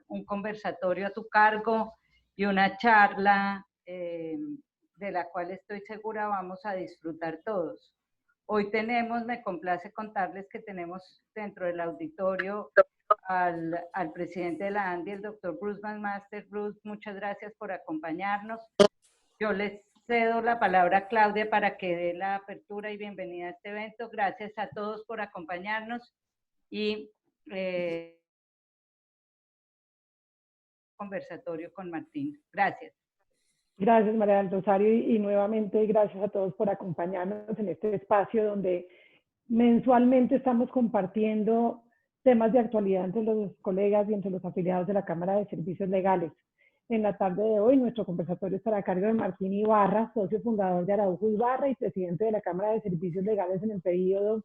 un conversatorio a tu cargo y una charla de la cual estoy segura vamos a disfrutar todos. Hoy tenemos, me complace contarles que tenemos dentro del auditorio al presidente de la ANDI, el doctor Bruce McMaster. Bruce, muchas gracias por acompañarnos. Yo les cedo la palabra a Claudia para que dé la apertura y bienvenida a este evento. Gracias a todos por acompañarnos y conversatorio con Martín. Gracias. Gracias, María del Rosario, y nuevamente gracias a todos por acompañarnos en este espacio donde mensualmente estamos compartiendo temas de actualidad entre los colegas y entre los afiliados de la Cámara de Servicios Legales. En la tarde de hoy, nuestro conversatorio estará a cargo de Martín Ibarra, socio fundador de Araujo Ibarra y presidente de la Cámara de Servicios Legales en el periodo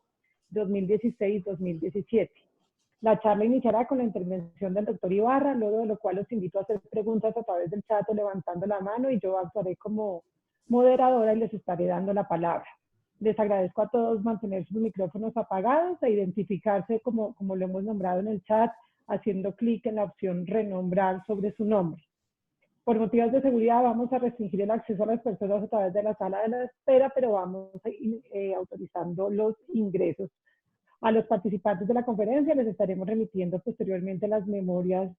2016-2017. La charla iniciará con la intervención del doctor Ibarra, luego de lo cual los invito a hacer preguntas a través del chat o levantando la mano, y yo actuaré como moderadora y les estaré dando la palabra. Les agradezco a todos mantener sus micrófonos apagados e identificarse como lo hemos nombrado en el chat, haciendo clic en la opción renombrar sobre su nombre. Por motivos de seguridad vamos a restringir el acceso a las personas a través de la sala de la espera, pero vamos autorizando los ingresos. A los participantes de la conferencia les estaremos remitiendo posteriormente las memorias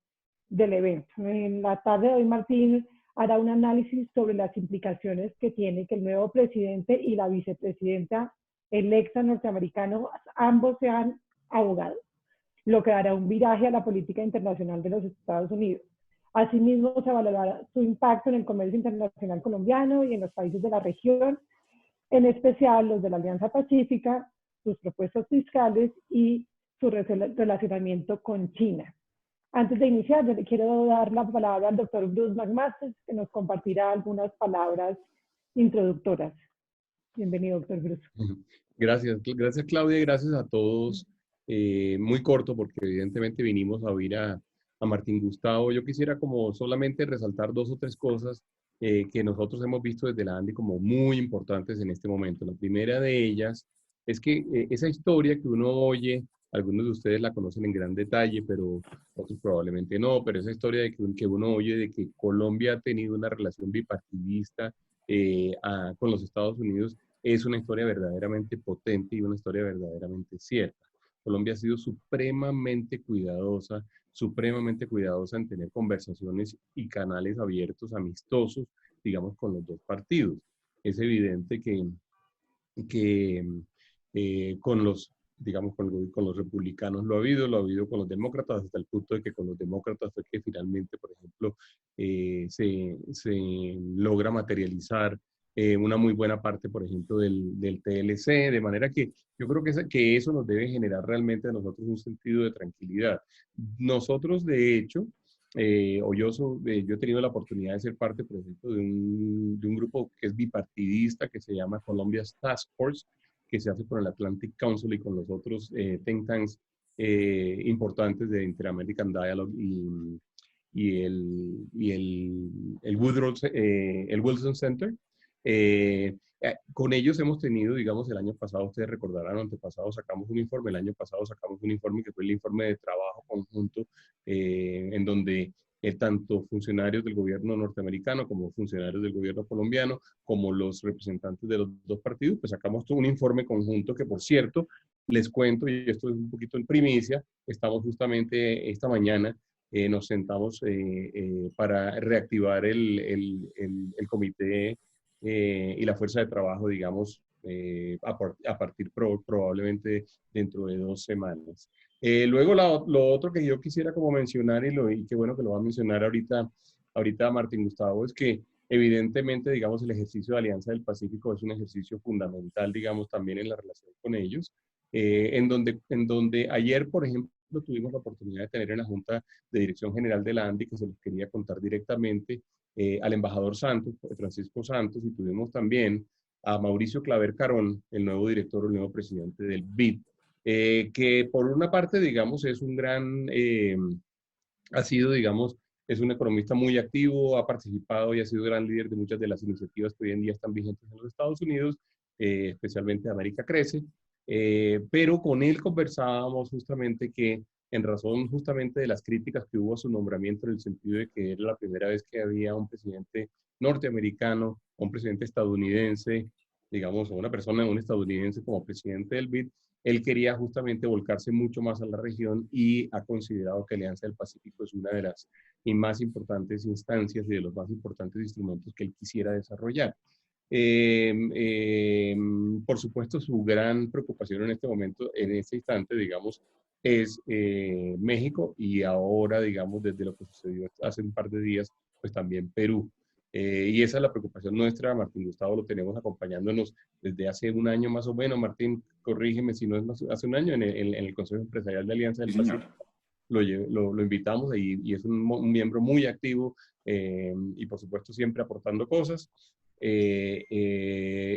del evento. En la tarde de hoy, Martín hará un análisis sobre las implicaciones que tiene que el nuevo presidente y la vicepresidenta electa norteamericana ambos sean abogados, lo que dará un viraje a la política internacional de los Estados Unidos. Asimismo, se evaluará su impacto en el comercio internacional colombiano y en los países de la región, en especial los de la Alianza Pacífica, sus propuestas fiscales y su relacionamiento con China. Antes de iniciar, yo le quiero dar la palabra al doctor Bruce McMaster, que nos compartirá algunas palabras introductoras. Bienvenido, doctor Bruce. Gracias Claudia, y gracias a todos. Muy corto, porque evidentemente vinimos a oír a Martín Gustavo. Yo quisiera como solamente resaltar dos o tres cosas que nosotros hemos visto desde la ANDI como muy importantes en este momento. La primera de ellas es que esa historia que uno oye, algunos de ustedes la conocen en gran detalle, pero otros probablemente no, pero esa historia de que uno oye de que Colombia ha tenido una relación bipartidista con los Estados Unidos, es una historia verdaderamente potente y una historia verdaderamente cierta. Colombia ha sido supremamente cuidadosa en tener conversaciones y canales abiertos, amistosos, digamos, con los dos partidos. Es evidente que con los, digamos, con los republicanos lo ha habido con los demócratas, hasta el punto de que con los demócratas fue que finalmente, por ejemplo, se logra materializar una muy buena parte, por ejemplo, del TLC, de manera que yo creo que eso nos debe generar realmente a nosotros un sentido de tranquilidad. Nosotros, de hecho, yo he tenido la oportunidad de ser parte, por ejemplo, de un grupo que es bipartidista, que se llama Colombia's Task Force, que se hace con el Atlantic Council y con los otros think tanks importantes de Inter-American Dialogue y el Wilson Center. Con ellos hemos tenido, digamos, el año pasado, ustedes recordarán, antepasado sacamos un informe, el año pasado sacamos un informe que fue el informe de trabajo conjunto, en donde tanto funcionarios del gobierno norteamericano como funcionarios del gobierno colombiano, como los representantes de los dos partidos, pues sacamos todo un informe conjunto que, por cierto, les cuento, y esto es un poquito en primicia, estamos justamente esta mañana, nos sentamos para reactivar el comité y la fuerza de trabajo, digamos, a partir probablemente dentro de 2 semanas. Luego lo otro que yo quisiera como mencionar, y qué bueno que lo va a mencionar ahorita Martín Gustavo, es que evidentemente, digamos, el ejercicio de Alianza del Pacífico es un ejercicio fundamental, digamos, también en la relación con ellos, en donde ayer, por ejemplo, tuvimos la oportunidad de tener en la Junta de Dirección General de la ANDI, que se los quería contar directamente, al embajador Santos, Francisco Santos, y tuvimos también a Mauricio Claver Carón, el nuevo director, el nuevo presidente del BID, que por una parte, digamos, es un gran, ha sido, digamos, es un economista muy activo, ha participado y ha sido gran líder de muchas de las iniciativas que hoy en día están vigentes en los Estados Unidos, especialmente América Crece, pero con él conversábamos justamente que en razón justamente de las críticas que hubo a su nombramiento, en el sentido de que era la primera vez que había un presidente norteamericano, un presidente estadounidense, digamos, o una persona, un estadounidense como presidente del BID. Él quería justamente volcarse mucho más a la región y ha considerado que Alianza del Pacífico es una de las más importantes instancias y de los más importantes instrumentos que él quisiera desarrollar. Por supuesto, su gran preocupación en este momento, en este instante, digamos, es México y ahora, digamos, desde lo que sucedió hace un par de días, pues también Perú. Y esa es la preocupación nuestra. Martín Gustavo lo tenemos acompañándonos desde hace un año más o menos. Martín, corrígeme si no es más, hace un año en el Consejo Empresarial de Alianza del Pacífico. Lo invitamos y es un miembro muy activo y por supuesto siempre aportando cosas.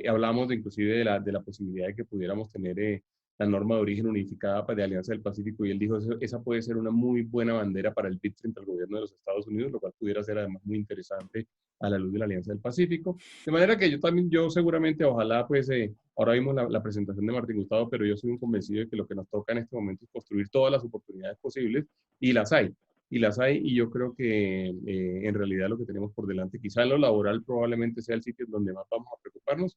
Hablamos inclusive de la posibilidad de que pudiéramos tener la norma de origen unificada de Alianza del Pacífico, y él dijo, esa puede ser una muy buena bandera para el BID frente al gobierno de los Estados Unidos, lo cual pudiera ser además muy interesante a la luz de la Alianza del Pacífico. De manera que yo seguramente, ojalá, pues, ahora vimos la presentación de Martín Gustavo, pero yo soy un convencido de que lo que nos toca en este momento es construir todas las oportunidades posibles, y las hay. Y yo creo que en realidad lo que tenemos por delante, quizá en lo laboral probablemente sea el sitio donde más vamos a preocuparnos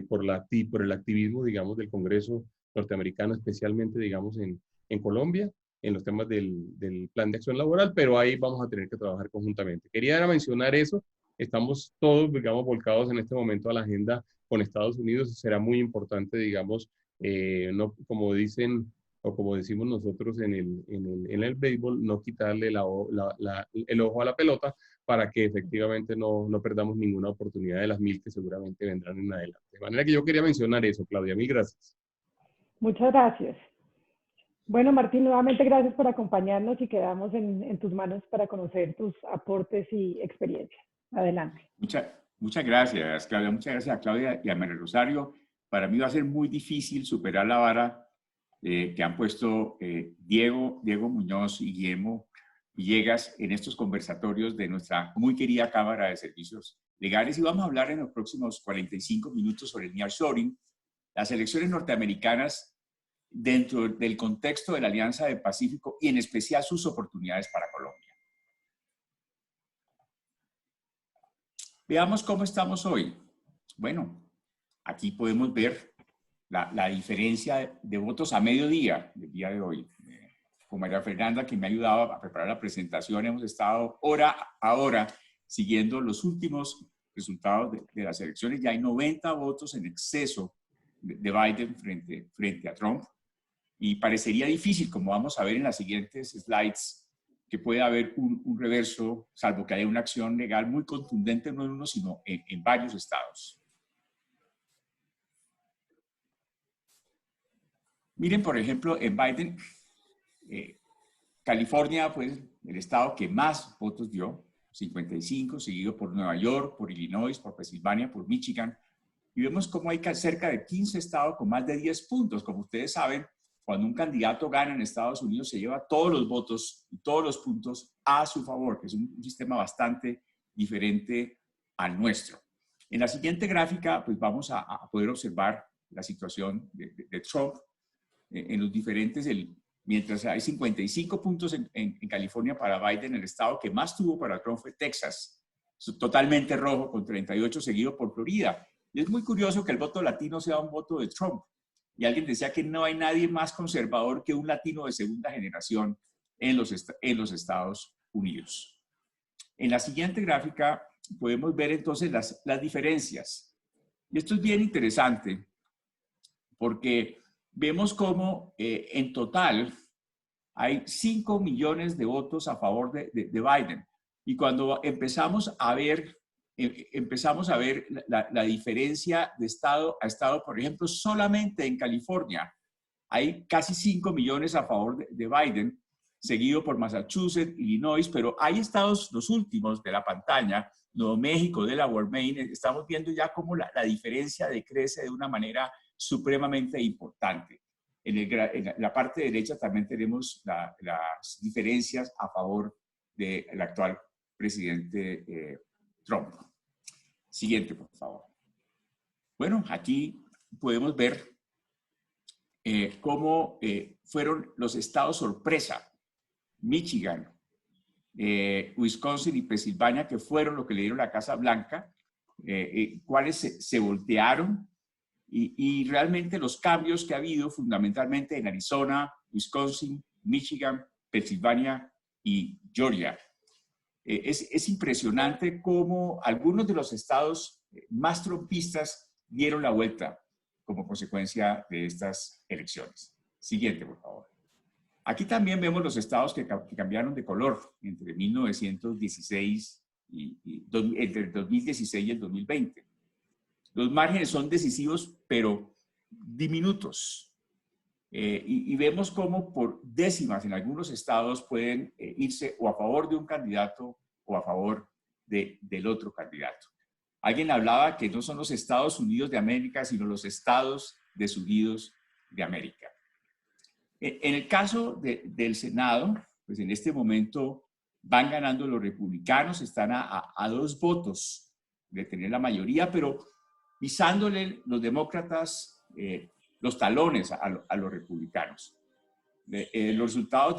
por el activismo, digamos, del Congreso norteamericano, especialmente, digamos, en Colombia, en los temas del plan de acción laboral, pero ahí vamos a tener que trabajar conjuntamente. Quería mencionar eso. Estamos todos, digamos, volcados en este momento a la agenda con Estados Unidos. Será muy importante, digamos, no, como dicen o como decimos nosotros en el béisbol, no quitarle el ojo a la pelota para que efectivamente no perdamos ninguna oportunidad de las 1000 que seguramente vendrán en adelante. De manera que yo quería mencionar eso, Claudia. Mil gracias. Muchas gracias. Bueno, Martín, nuevamente gracias por acompañarnos y quedamos en tus manos para conocer tus aportes y experiencias. Adelante. Muchas gracias, Claudia. Muchas gracias a Claudia y a María Rosario. Para mí va a ser muy difícil superar la vara que han puesto Diego Muñoz y Guillermo Villegas en estos conversatorios de nuestra muy querida Cámara de Servicios Legales. Y vamos a hablar en los próximos 45 minutos sobre el nearshoring, las elecciones norteamericanas dentro del contexto de la Alianza del Pacífico y en especial sus oportunidades para Colombia. Veamos cómo estamos hoy. Bueno, aquí podemos ver la diferencia de votos a mediodía del día de hoy. Con María Fernanda, que me ha ayudado a preparar la presentación, hemos estado hora a hora siguiendo los últimos resultados de las elecciones. Ya hay 90 votos en exceso de Biden frente a Trump. Y parecería difícil, como vamos a ver en las siguientes slides, que pueda haber un reverso, salvo que haya una acción legal muy contundente, no en uno, sino en varios estados. Miren, por ejemplo, en Biden, California fue el estado que más votos dio, 55, seguido por Nueva York, por Illinois, por Pensilvania, por Michigan. Y vemos cómo hay cerca de 15 estados con más de 10 puntos. Como ustedes saben, cuando un candidato gana en Estados Unidos, se lleva todos los votos y todos los puntos a su favor, que es un sistema bastante diferente al nuestro. En la siguiente gráfica, pues vamos a poder observar la situación de Trump en los diferentes, mientras hay 55 puntos en California para Biden, el estado que más tuvo para Trump fue Texas, totalmente rojo, con 38, seguido por Florida. Y es muy curioso que el voto latino sea un voto de Trump. Y alguien decía que no hay nadie más conservador que un latino de segunda generación en los Estados Unidos. En la siguiente gráfica podemos ver entonces las diferencias. Y esto es bien interesante porque vemos cómo en total hay 5 millones de votos a favor de Biden. Y cuando empezamos a ver la diferencia de estado a estado, por ejemplo, solamente en California hay casi 5 millones a favor de Biden, seguido por Massachusetts, Illinois, pero hay estados, los últimos de la pantalla, Nuevo México, Delaware, Maine, estamos viendo ya cómo la diferencia decrece de una manera supremamente importante. En la parte derecha también tenemos las diferencias a favor del actual presidente Trump. Siguiente, por favor. Bueno, aquí podemos ver cómo fueron los estados sorpresa, Michigan, Wisconsin y Pensilvania, que fueron lo que le dieron la Casa Blanca, cuáles se voltearon y realmente los cambios que ha habido fundamentalmente en Arizona, Wisconsin, Michigan, Pensilvania y Georgia. Es impresionante cómo algunos de los estados más trumpistas dieron la vuelta como consecuencia de estas elecciones. Siguiente, por favor. Aquí también vemos los estados que cambiaron de color entre 1916 entre el 2016 y el 2020. Los márgenes son decisivos, pero diminutos. Y vemos cómo por décimas en algunos estados pueden irse o a favor de un candidato o a favor del otro candidato. Alguien hablaba que no son los Estados Unidos de América, sino los Estados desunidos de América. En el caso del Senado, pues en este momento van ganando los republicanos, están a 2 votos de tener la mayoría, pero pisándole los demócratas los talones a los republicanos. Los resultados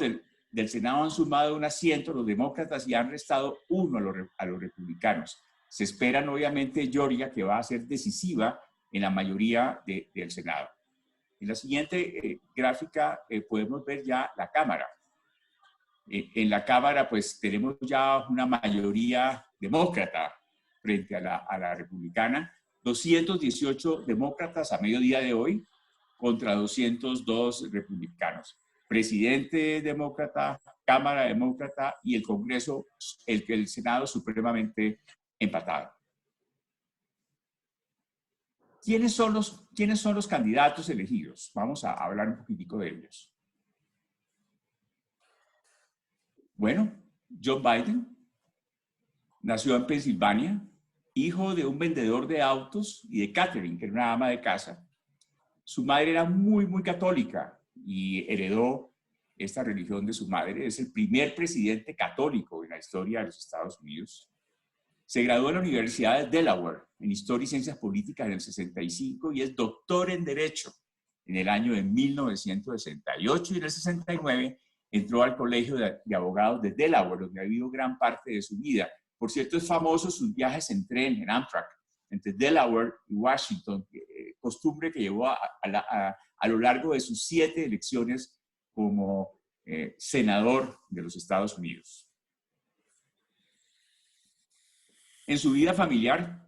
del Senado han sumado un asiento a los demócratas y han restado 1 a los republicanos. Se esperan obviamente Georgia, que va a ser decisiva en la mayoría del Senado. En la siguiente gráfica podemos ver ya la Cámara. En la Cámara pues tenemos ya una mayoría demócrata frente a la republicana. 218 demócratas a mediodía de hoy contra 202 republicanos. Presidente demócrata, Cámara demócrata y el Congreso, el Senado supremamente empatado. ¿Quiénes son los candidatos elegidos? Vamos a hablar un poquitico de ellos. Bueno, Joe Biden nació en Pensilvania, hijo de un vendedor de autos y de Catherine, que era una ama de casa. Su madre era muy, muy católica y heredó esta religión de su madre. Es el primer presidente católico en la historia de los Estados Unidos. Se graduó en la Universidad de Delaware en Historia y Ciencias Políticas en el 65 y es doctor en Derecho en el año de 1968 y en el 69 entró al Colegio de Abogados de Delaware, donde ha vivido gran parte de su vida. Por cierto, es famoso sus viajes en tren, en Amtrak, entre Delaware y Washington, costumbre que llevó a lo largo de sus 7 elecciones como senador de los Estados Unidos. En su vida familiar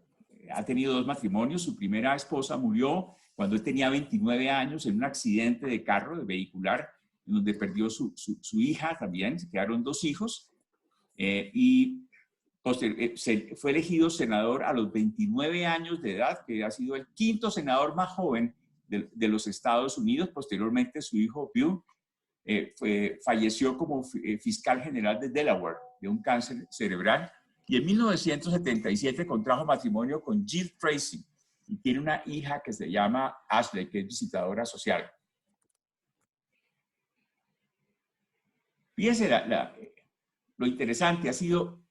ha tenido 2 matrimonios. Su primera esposa murió cuando él tenía 29 años en un accidente de carro, de vehicular, en donde perdió su hija también. Se quedaron 2 hijos y fue elegido senador a los 29 años de edad, que ha sido el 5º senador más joven de los Estados Unidos. Posteriormente, su hijo Bill falleció como fiscal general de Delaware de un cáncer cerebral. Y en 1977 contrajo matrimonio con Jill Tracy y tiene una hija que se llama Ashley, que es visitadora social. Fíjense, lo interesante ha sido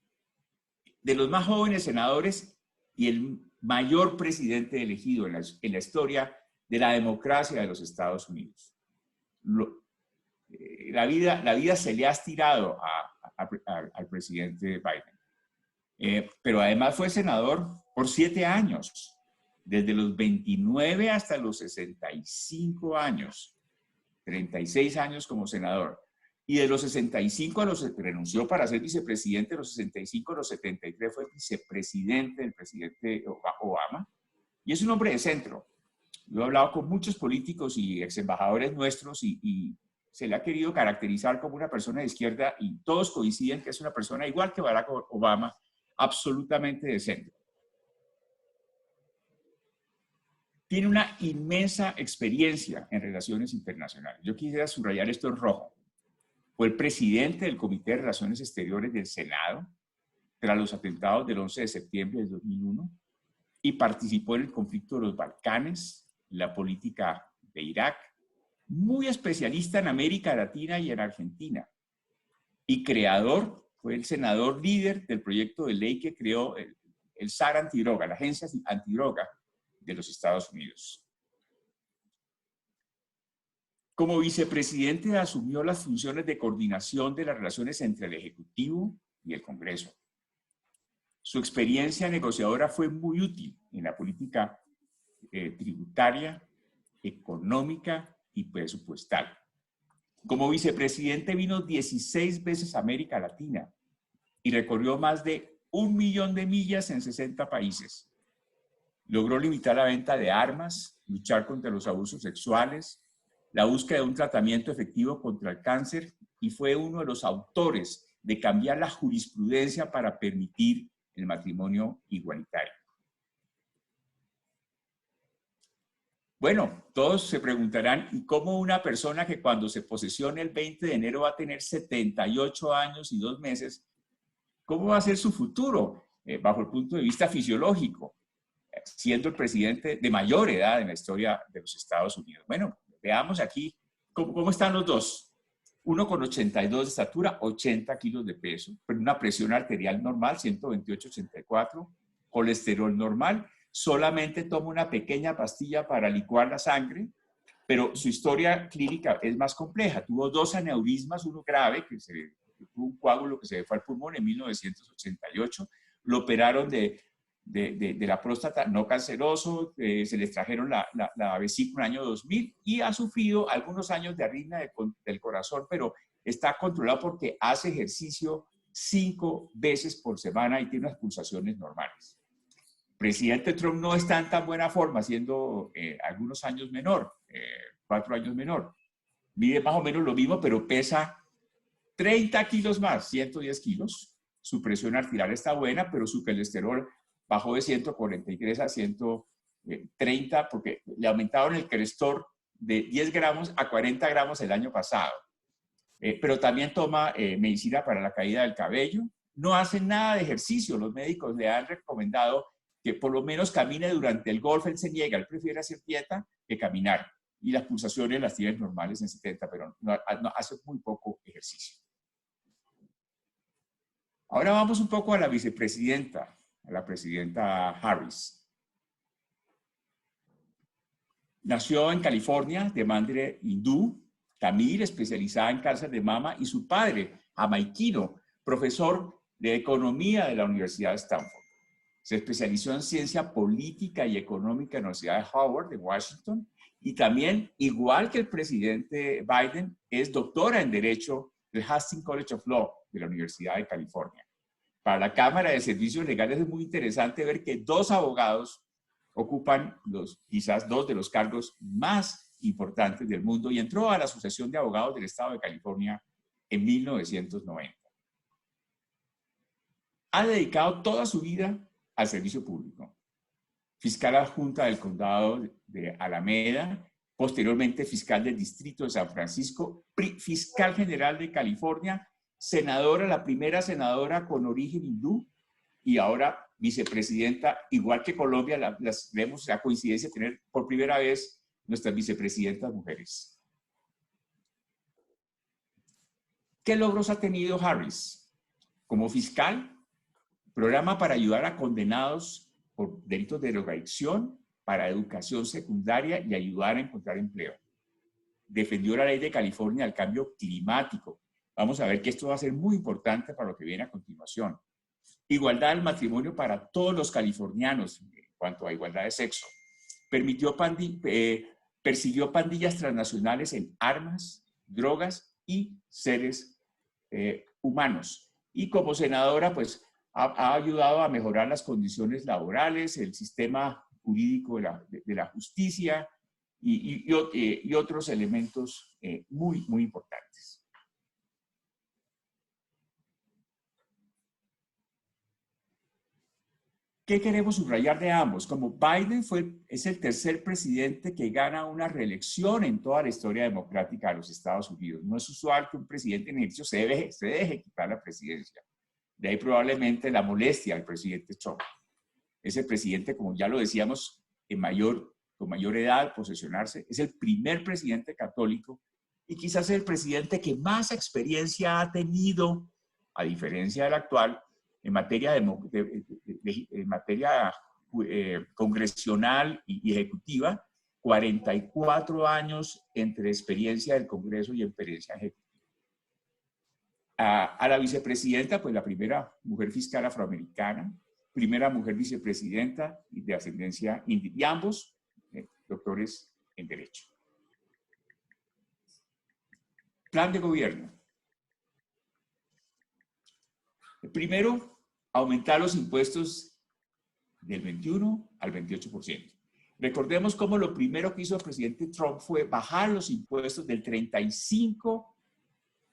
de los más jóvenes senadores y el mayor presidente elegido en la historia de la democracia de los Estados Unidos. La vida se le ha estirado al presidente Biden. Pero además fue senador por 7 años, desde los 29 hasta los 65 años, 36 años como senador. Y de los 65 a los renunció para ser vicepresidente, de los 65 a los 73 fue vicepresidente del presidente Obama. Y es un hombre de centro. Yo he hablado con muchos políticos y exembajadores nuestros y se le ha querido caracterizar como una persona de izquierda y todos coinciden que es una persona igual que Barack Obama, absolutamente de centro. Tiene una inmensa experiencia en relaciones internacionales. Yo quisiera subrayar esto en rojo. Fue el presidente del Comité de Relaciones Exteriores del Senado tras los atentados del 11 de septiembre de 2001 y participó en el conflicto de los Balcanes, la política de Irak, muy especialista en América Latina y en Argentina. Y fue el senador líder del proyecto de ley que creó el SAR antidroga, la Agencia Antidroga de los Estados Unidos. Como vicepresidente asumió las funciones de coordinación de las relaciones entre el Ejecutivo y el Congreso. Su experiencia negociadora fue muy útil en la política tributaria, económica y presupuestal. Como vicepresidente vino 16 veces a América Latina y recorrió más de 1 millón de millas en 60 países. Logró limitar la venta de armas, luchar contra los abusos sexuales, la búsqueda de un tratamiento efectivo contra el cáncer y fue uno de los autores de cambiar la jurisprudencia para permitir el matrimonio igualitario. Bueno, todos se preguntarán, ¿y cómo una persona que cuando se posesione el 20 de enero va a tener 78 años y 2 meses, cómo va a ser su futuro bajo el punto de vista fisiológico, siendo el presidente de mayor edad en la historia de los Estados Unidos? Bueno, veamos aquí cómo están los dos. Uno con 82 de estatura, 80 kilos de peso, pero una presión arterial normal, 128/84, colesterol normal, solamente toma una pequeña pastilla para licuar la sangre, pero su historia clínica es más compleja. Tuvo 2 aneurismas, uno grave, que tuvo un coágulo que se le fue al pulmón en 1988, lo operaron de la próstata no canceroso, se le extrajeron la vesícula en el año 2000 y ha sufrido algunos años de arritmia del corazón, pero está controlado porque hace ejercicio 5 veces por semana y tiene unas pulsaciones normales. Presidente Trump no está en tan buena forma, siendo algunos años menor, 4 años menor. Mide más o menos lo mismo, pero pesa 30 kilos más, 110 kilos. Su presión arterial está buena, pero su colesterol bajó de 143 a 130 porque le aumentaron el colesterol de 10 gramos a 40 gramos el año pasado. Pero también toma medicina para la caída del cabello. No hace nada de ejercicio. Los médicos le han recomendado que por lo menos camine durante el golf. Él se niega, él prefiere hacer dieta que caminar. Y las pulsaciones las tiene normales en 70, pero no hace muy poco ejercicio. Ahora vamos un poco a la vicepresidenta, a la presidenta Harris. Nació en California de madre hindú, tamil, especializada en cáncer de mama, y su padre, jamaiquino, profesor de economía de la Universidad de Stanford. Se especializó en ciencia política y económica en la Universidad de Howard de Washington y también, igual que el presidente Biden, es doctora en Derecho del Hastings College of Law de la Universidad de California. Para la Cámara de Servicios Legales es muy interesante ver que 2 abogados ocupan quizás 2 de los cargos más importantes del mundo y entró a la Asociación de Abogados del Estado de California en 1990. Ha dedicado toda su vida al servicio público. Fiscal adjunta del condado de Alameda, posteriormente fiscal del distrito de San Francisco, fiscal general de California, senadora, la primera senadora con origen hindú y ahora vicepresidenta, igual que Colombia, vemos la coincidencia de tener por primera vez nuestras vicepresidentas mujeres. ¿Qué logros ha tenido Harris? Como fiscal, programa para ayudar a condenados por delitos de drogadicción, para educación secundaria y ayudar a encontrar empleo. Defendió la ley de California al cambio climático. Vamos a ver que esto va a ser muy importante para lo que viene a continuación. Igualdad del matrimonio para todos los californianos en cuanto a igualdad de sexo. Persiguió pandillas transnacionales en armas, drogas y seres humanos. Y como senadora, pues, ha ayudado a mejorar las condiciones laborales, el sistema jurídico de la justicia y otros elementos muy, muy importantes. ¿Qué queremos subrayar de ambos? Como Biden es el tercer presidente que gana una reelección en toda la historia democrática de los Estados Unidos. No es usual que un presidente en ejercicio se deje quitar la presidencia. De ahí probablemente la molestia al presidente Trump. Es el presidente, como ya lo decíamos, con mayor edad, posesionarse. Es el primer presidente católico y quizás el presidente que más experiencia ha tenido, a diferencia del actual, en materia, congresional y ejecutiva, 44 años entre experiencia del Congreso y experiencia ejecutiva. A la vicepresidenta, pues la primera mujer fiscal afroamericana, primera mujer vicepresidenta de ascendencia india, y ambos doctores en Derecho. Plan de gobierno. Primero, aumentar los impuestos del 21 al 28%. Recordemos cómo lo primero que hizo el presidente Trump fue bajar los impuestos del 35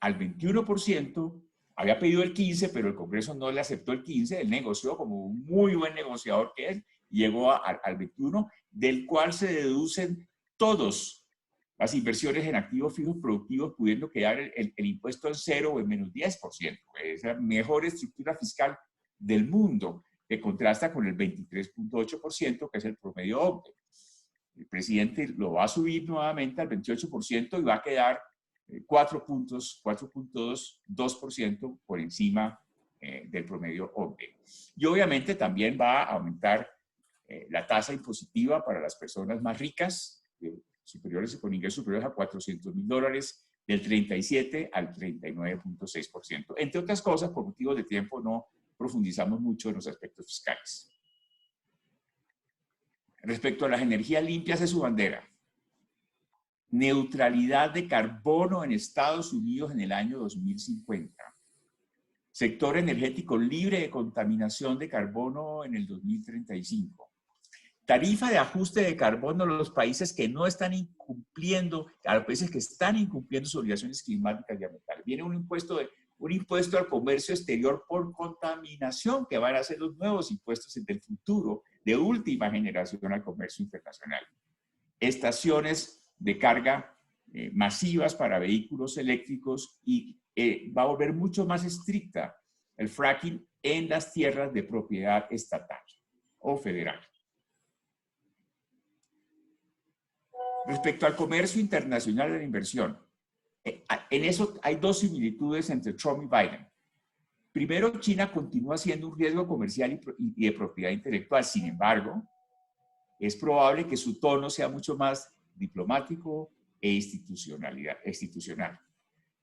al 21%. Había pedido el 15, pero el Congreso no le aceptó el 15. Él negoció como un muy buen negociador que es, llegó al 21, del cual se deducen todos las inversiones en activos fijos productivos, pudiendo quedar el impuesto en 0 o en menos 10%. Es la mejor estructura fiscal del mundo, que contrasta con el 23.8%, que es el promedio OCDE. El presidente lo va a subir nuevamente al 28% y va a quedar 4.2% por encima del promedio OCDE. Y obviamente también va a aumentar la tasa impositiva para las personas más ricas, superiores con ingresos superiores a $400,000, del 37 al 39.6%. Entre otras cosas, por motivos de tiempo no profundizamos mucho en los aspectos fiscales. Respecto a las energías limpias, es su bandera. Neutralidad de carbono en Estados Unidos en el año 2050. Sector energético libre de contaminación de carbono en el 2035. Tarifa de ajuste de carbono a los países que no están incumpliendo, a los países que están incumpliendo sus obligaciones climáticas y ambientales. Viene un impuesto al comercio exterior por contaminación, que van a ser los nuevos impuestos del futuro, de última generación al comercio internacional. Estaciones de carga masivas para vehículos eléctricos y va a volver mucho más estricta el fracking en las tierras de propiedad estatal o federal. Respecto al comercio internacional de la inversión, en eso hay dos similitudes entre Trump y Biden. Primero, China continúa siendo un riesgo comercial y de propiedad intelectual. Sin embargo, es probable que su tono sea mucho más diplomático e institucional.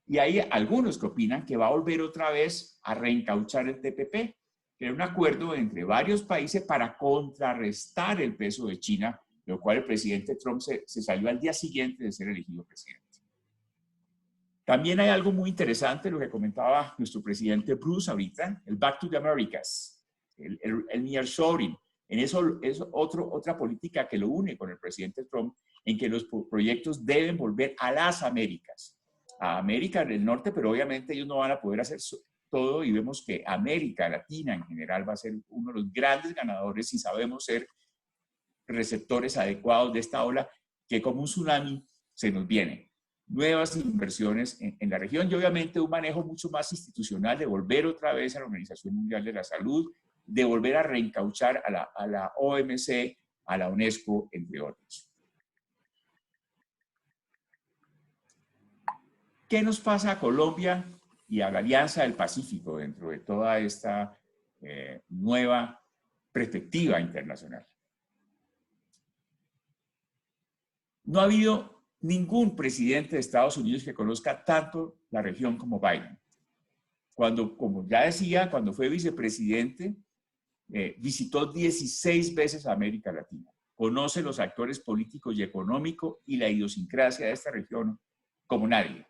Y hay algunos que opinan que va a volver otra vez a reencauchar el TPP, que era un acuerdo entre varios países para contrarrestar el peso de China, de lo cual el presidente Trump se salió al día siguiente de ser elegido presidente. También hay algo muy interesante, lo que comentaba nuestro presidente Bruce ahorita, el Back to the Americas, el nearshoring. En eso es otra política que lo une con el presidente Trump, en que los proyectos deben volver a las Américas, a América del Norte, pero obviamente ellos no van a poder hacer todo y vemos que América Latina en general va a ser uno de los grandes ganadores si sabemos ser receptores adecuados de esta ola que como un tsunami se nos viene. Nuevas inversiones en la región y obviamente un manejo mucho más institucional de volver otra vez a la Organización Mundial de la Salud, de volver a reencauchar a la OMC, a la UNESCO, entre otros. ¿Qué nos pasa a Colombia y a la Alianza del Pacífico dentro de toda esta nueva perspectiva internacional? No ha habido ningún presidente de Estados Unidos que conozca tanto la región como Biden. Como ya decía, cuando fue vicepresidente, visitó 16 veces a América Latina. Conoce los actores políticos y económicos y la idiosincrasia de esta región como nadie.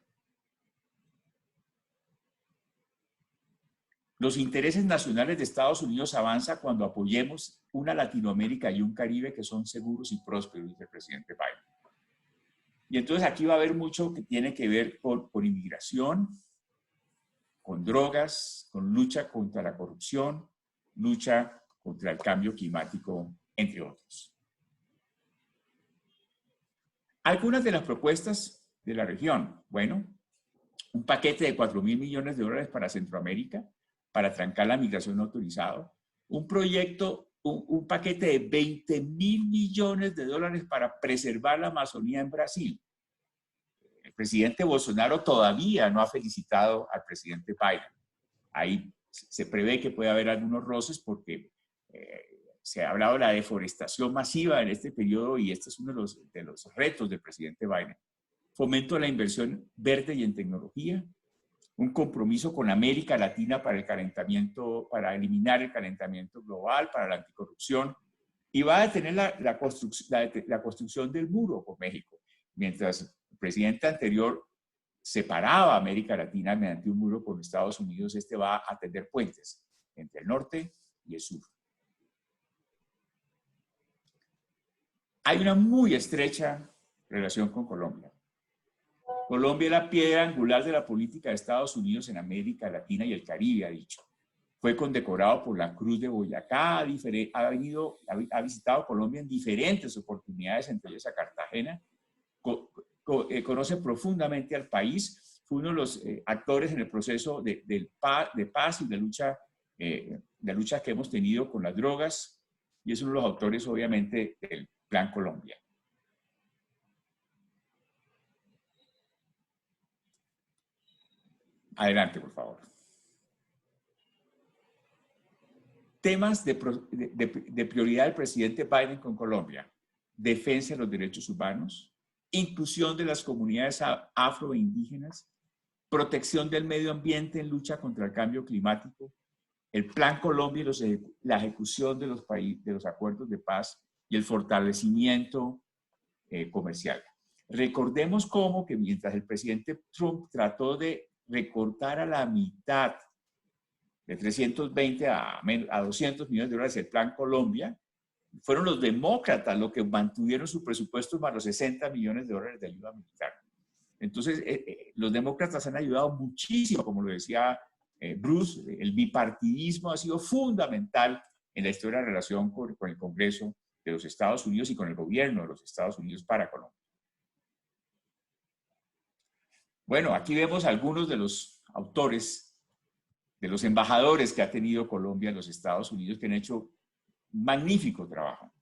Los intereses nacionales de Estados Unidos avanzan cuando apoyemos una Latinoamérica y un Caribe que son seguros y prósperos, dice el presidente Biden. Y entonces aquí va a haber mucho que tiene que ver con inmigración, con drogas, con lucha contra la corrupción, lucha contra el cambio climático, entre otros. Algunas de las propuestas de la región. Bueno, un paquete de $4.000 millones para Centroamérica, para trancar la migración no autorizada. Un proyecto, un paquete de $20.000 millones para preservar la Amazonía en Brasil. El presidente Bolsonaro todavía no ha felicitado al presidente Biden. Ahí se prevé que puede haber algunos roces porque se ha hablado de la deforestación masiva en este periodo y este es uno de los retos del presidente Biden. Fomento de la inversión verde y en tecnología, un compromiso con América Latina para el calentamiento, para eliminar el calentamiento global, para la anticorrupción, y va a detener la construcción del muro con México. Mientras el presidente anterior separaba a América Latina mediante un muro con Estados Unidos, este va a tender puentes entre el norte y el sur. Hay una muy estrecha relación con Colombia. Colombia es la piedra angular de la política de Estados Unidos en América Latina y el Caribe, ha dicho. Fue condecorado por la Cruz de Boyacá, ha visitado Colombia en diferentes oportunidades, entre ellas a Cartagena. Conoce profundamente al país, fue uno de los actores en el proceso de paz y de lucha que hemos tenido con las drogas, y es uno de los autores, obviamente, del Plan Colombia. Adelante, por favor. Temas de prioridad del presidente Biden con Colombia: defensa de los derechos humanos, inclusión de las comunidades afro e indígenas, protección del medio ambiente en lucha contra el cambio climático, el Plan Colombia y la ejecución de los acuerdos de paz y el fortalecimiento comercial. Recordemos cómo que mientras el presidente Trump trató de recortar a la mitad, de 320 a 200 millones de dólares el Plan Colombia, fueron los demócratas los que mantuvieron su presupuesto más los 60 millones de dólares de ayuda militar. Entonces, los demócratas han ayudado muchísimo, como lo decía Bruce, el bipartidismo ha sido fundamental en la historia de la relación con el Congreso de los Estados Unidos y con el gobierno de los Estados Unidos para Colombia. Bueno, aquí vemos algunos de los autores, de los embajadores que ha tenido Colombia en los Estados Unidos, que han hecho un magnífico trabajo.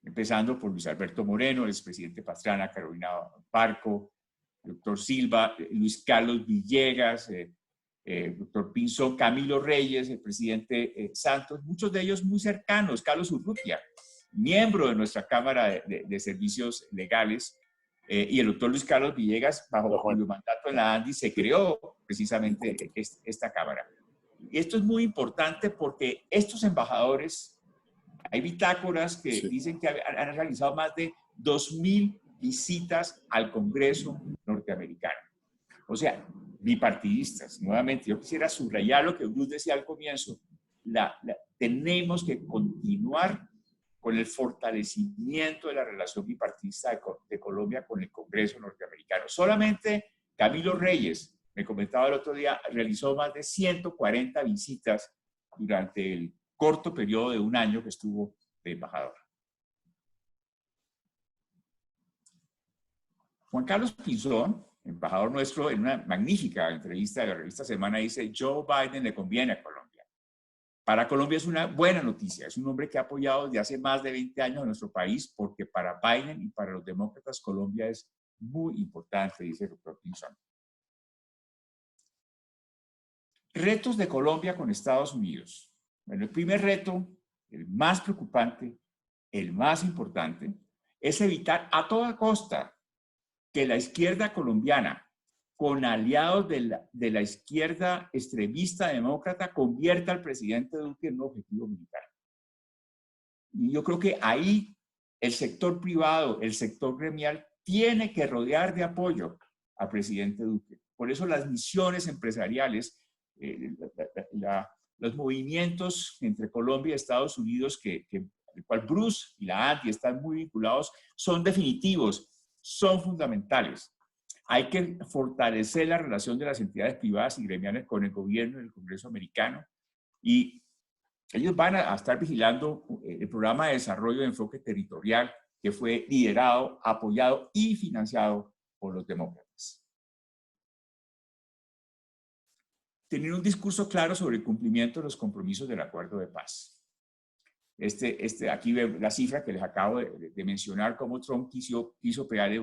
Empezando por Luis Alberto Moreno, el expresidente Pastrana, Carolina Barco, doctor Silva, Luis Carlos Villegas, doctor Pinzón, Camilo Reyes, el presidente Santos, muchos de ellos muy cercanos, Carlos Urrutia, miembro de nuestra Cámara de Servicios Legales, y el doctor Luis Carlos Villegas, bajo cuyo mandato en la ANDI se creó precisamente esta Cámara. Y esto es muy importante porque estos embajadores, hay bitácoras que dicen que han realizado más de 2.000 visitas al Congreso norteamericano. O sea, bipartidistas. Nuevamente, yo quisiera subrayar lo que Bruce decía al comienzo. Tenemos que continuar con el fortalecimiento de la relación bipartidista de Colombia con el Congreso norteamericano. Solamente Camilo Reyes, me comentaba el otro día, realizó más de 140 visitas durante el corto periodo de un año que estuvo de embajador. Juan Carlos Pinzón, embajador nuestro, en una magnífica entrevista de la revista Semana, dice: Joe Biden le conviene a Colombia. Para Colombia es una buena noticia, es un hombre que ha apoyado desde hace más de 20 años a nuestro país, porque para Biden y para los demócratas Colombia es muy importante, dice el doctor Pinzón. Retos de Colombia con Estados Unidos. Bueno, el primer reto, el más preocupante, el más importante, es evitar a toda costa que la izquierda colombiana, con aliados de la izquierda extremista demócrata, convierta al presidente Duque en un objetivo militar. Y yo creo que ahí el sector privado, el sector gremial, tiene que rodear de apoyo al presidente Duque. Por eso las misiones empresariales, los movimientos entre Colombia y Estados Unidos, el cual Bruce y la ANDI están muy vinculados, son definitivos, son fundamentales. Hay que fortalecer la relación de las entidades privadas y gremiales con el gobierno y el Congreso americano, y ellos van a estar vigilando el programa de desarrollo de enfoque territorial que fue liderado, apoyado y financiado por los demócratas. Tener un discurso claro sobre el cumplimiento de los compromisos del acuerdo de paz. Aquí ve la cifra que les acabo de mencionar, cómo Trump quiso pegarle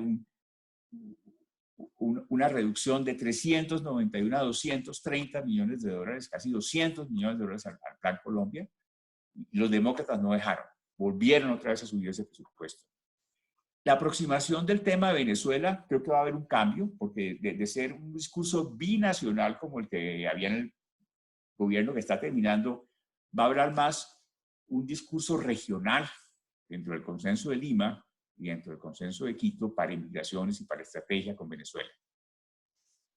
una reducción de 391 a 230 millones de dólares, casi 200 millones de dólares al Plan Colombia. Los demócratas no dejaron, volvieron otra vez a subir ese presupuesto. La aproximación del tema de Venezuela, creo que va a haber un cambio, porque de ser un discurso binacional como el que había en el gobierno que está terminando, va a haber más un discurso regional dentro del consenso de Lima y dentro del consenso de Quito para inmigraciones y para estrategia con Venezuela.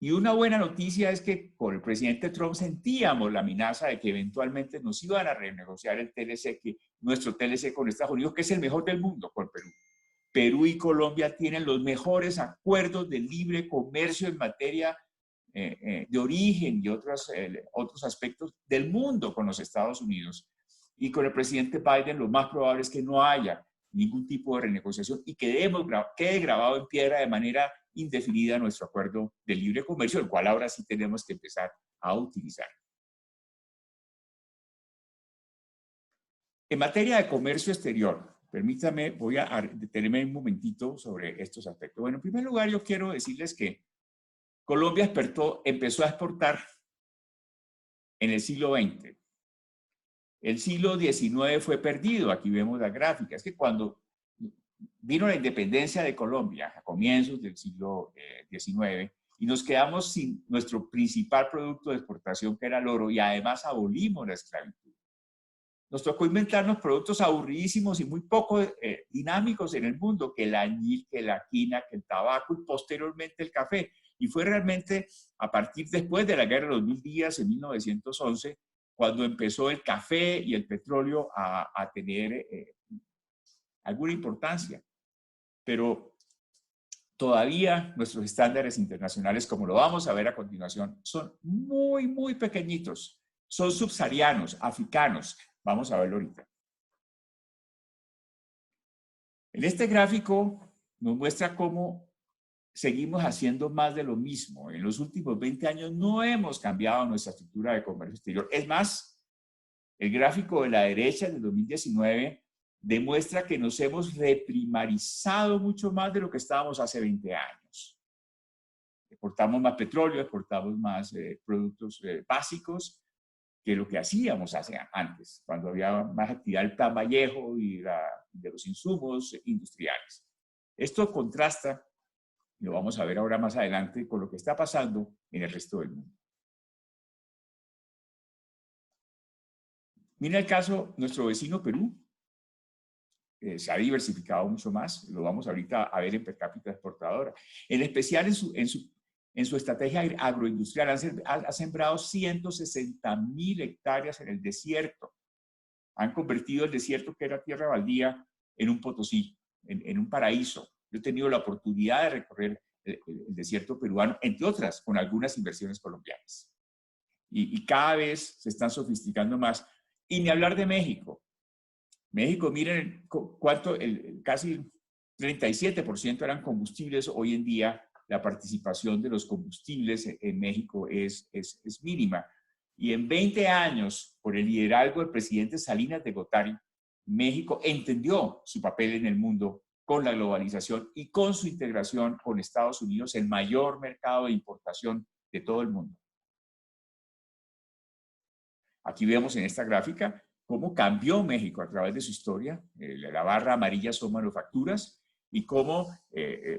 Y una buena noticia es que con el presidente Trump sentíamos la amenaza de que eventualmente nos iban a renegociar el TLC, nuestro TLC con Estados Unidos, que es el mejor del mundo con Perú. Perú y Colombia tienen los mejores acuerdos de libre comercio en materia de origen y otros aspectos del mundo con los Estados Unidos. Y con el presidente Biden lo más probable es que no haya ningún tipo de renegociación y quede grabado en piedra de manera indefinida nuestro acuerdo de libre comercio, el cual ahora sí tenemos que empezar a utilizar. En materia de comercio exterior, permítame, voy a detenerme un momentito sobre estos aspectos. Bueno, en primer lugar, yo quiero decirles que Colombia empezó a exportar en el siglo XX. El siglo XIX fue perdido, aquí vemos la gráfica. Es que cuando vino la independencia de Colombia a comienzos del siglo XIX y nos quedamos sin nuestro principal producto de exportación, que era el oro, y además abolimos la esclavitud. Nos tocó inventarnos productos aburridísimos y muy poco dinámicos en el mundo, que el añil, que la quina, que el tabaco y posteriormente el café. Y fue realmente a partir después de la Guerra de los 1000 días, en 1911, cuando empezó el café y el petróleo a tener alguna importancia. Pero todavía nuestros estándares internacionales, como lo vamos a ver a continuación, son muy, muy pequeñitos. Son subsaharianos, africanos. Vamos a verlo ahorita. En este gráfico nos muestra cómo seguimos haciendo más de lo mismo. En los últimos 20 años no hemos cambiado nuestra estructura de comercio exterior. Es más, el gráfico de la derecha del 2019 demuestra que nos hemos reprimarizado mucho más de lo que estábamos hace 20 años. Exportamos más petróleo, exportamos más productos básicos que lo que hacíamos antes, cuando había más actividad del Plan Vallejo y de los insumos industriales. Esto contrasta, y lo vamos a ver ahora más adelante, con lo que está pasando en el resto del mundo. Mira el caso, nuestro vecino Perú se ha diversificado mucho más, lo vamos ahorita a ver en per cápita exportadora. En especial en su estrategia agroindustrial ha sembrado 160.000 hectáreas en el desierto. Han convertido el desierto, que era tierra baldía, en un Potosí, en un paraíso. Yo he tenido la oportunidad de recorrer el desierto peruano, entre otras, con algunas inversiones colombianas. Y cada vez se están sofisticando más. Y ni hablar de México. México, miren cuánto, casi 37% eran combustibles. Hoy en día la participación de los combustibles en México es mínima. Y en 20 años, por el liderazgo del presidente Salinas de Gortari, México entendió su papel en el mundo con la globalización y con su integración con Estados Unidos, el mayor mercado de importación de todo el mundo. Aquí vemos en esta gráfica cómo cambió México a través de su historia. La barra amarilla son manufacturas y cómo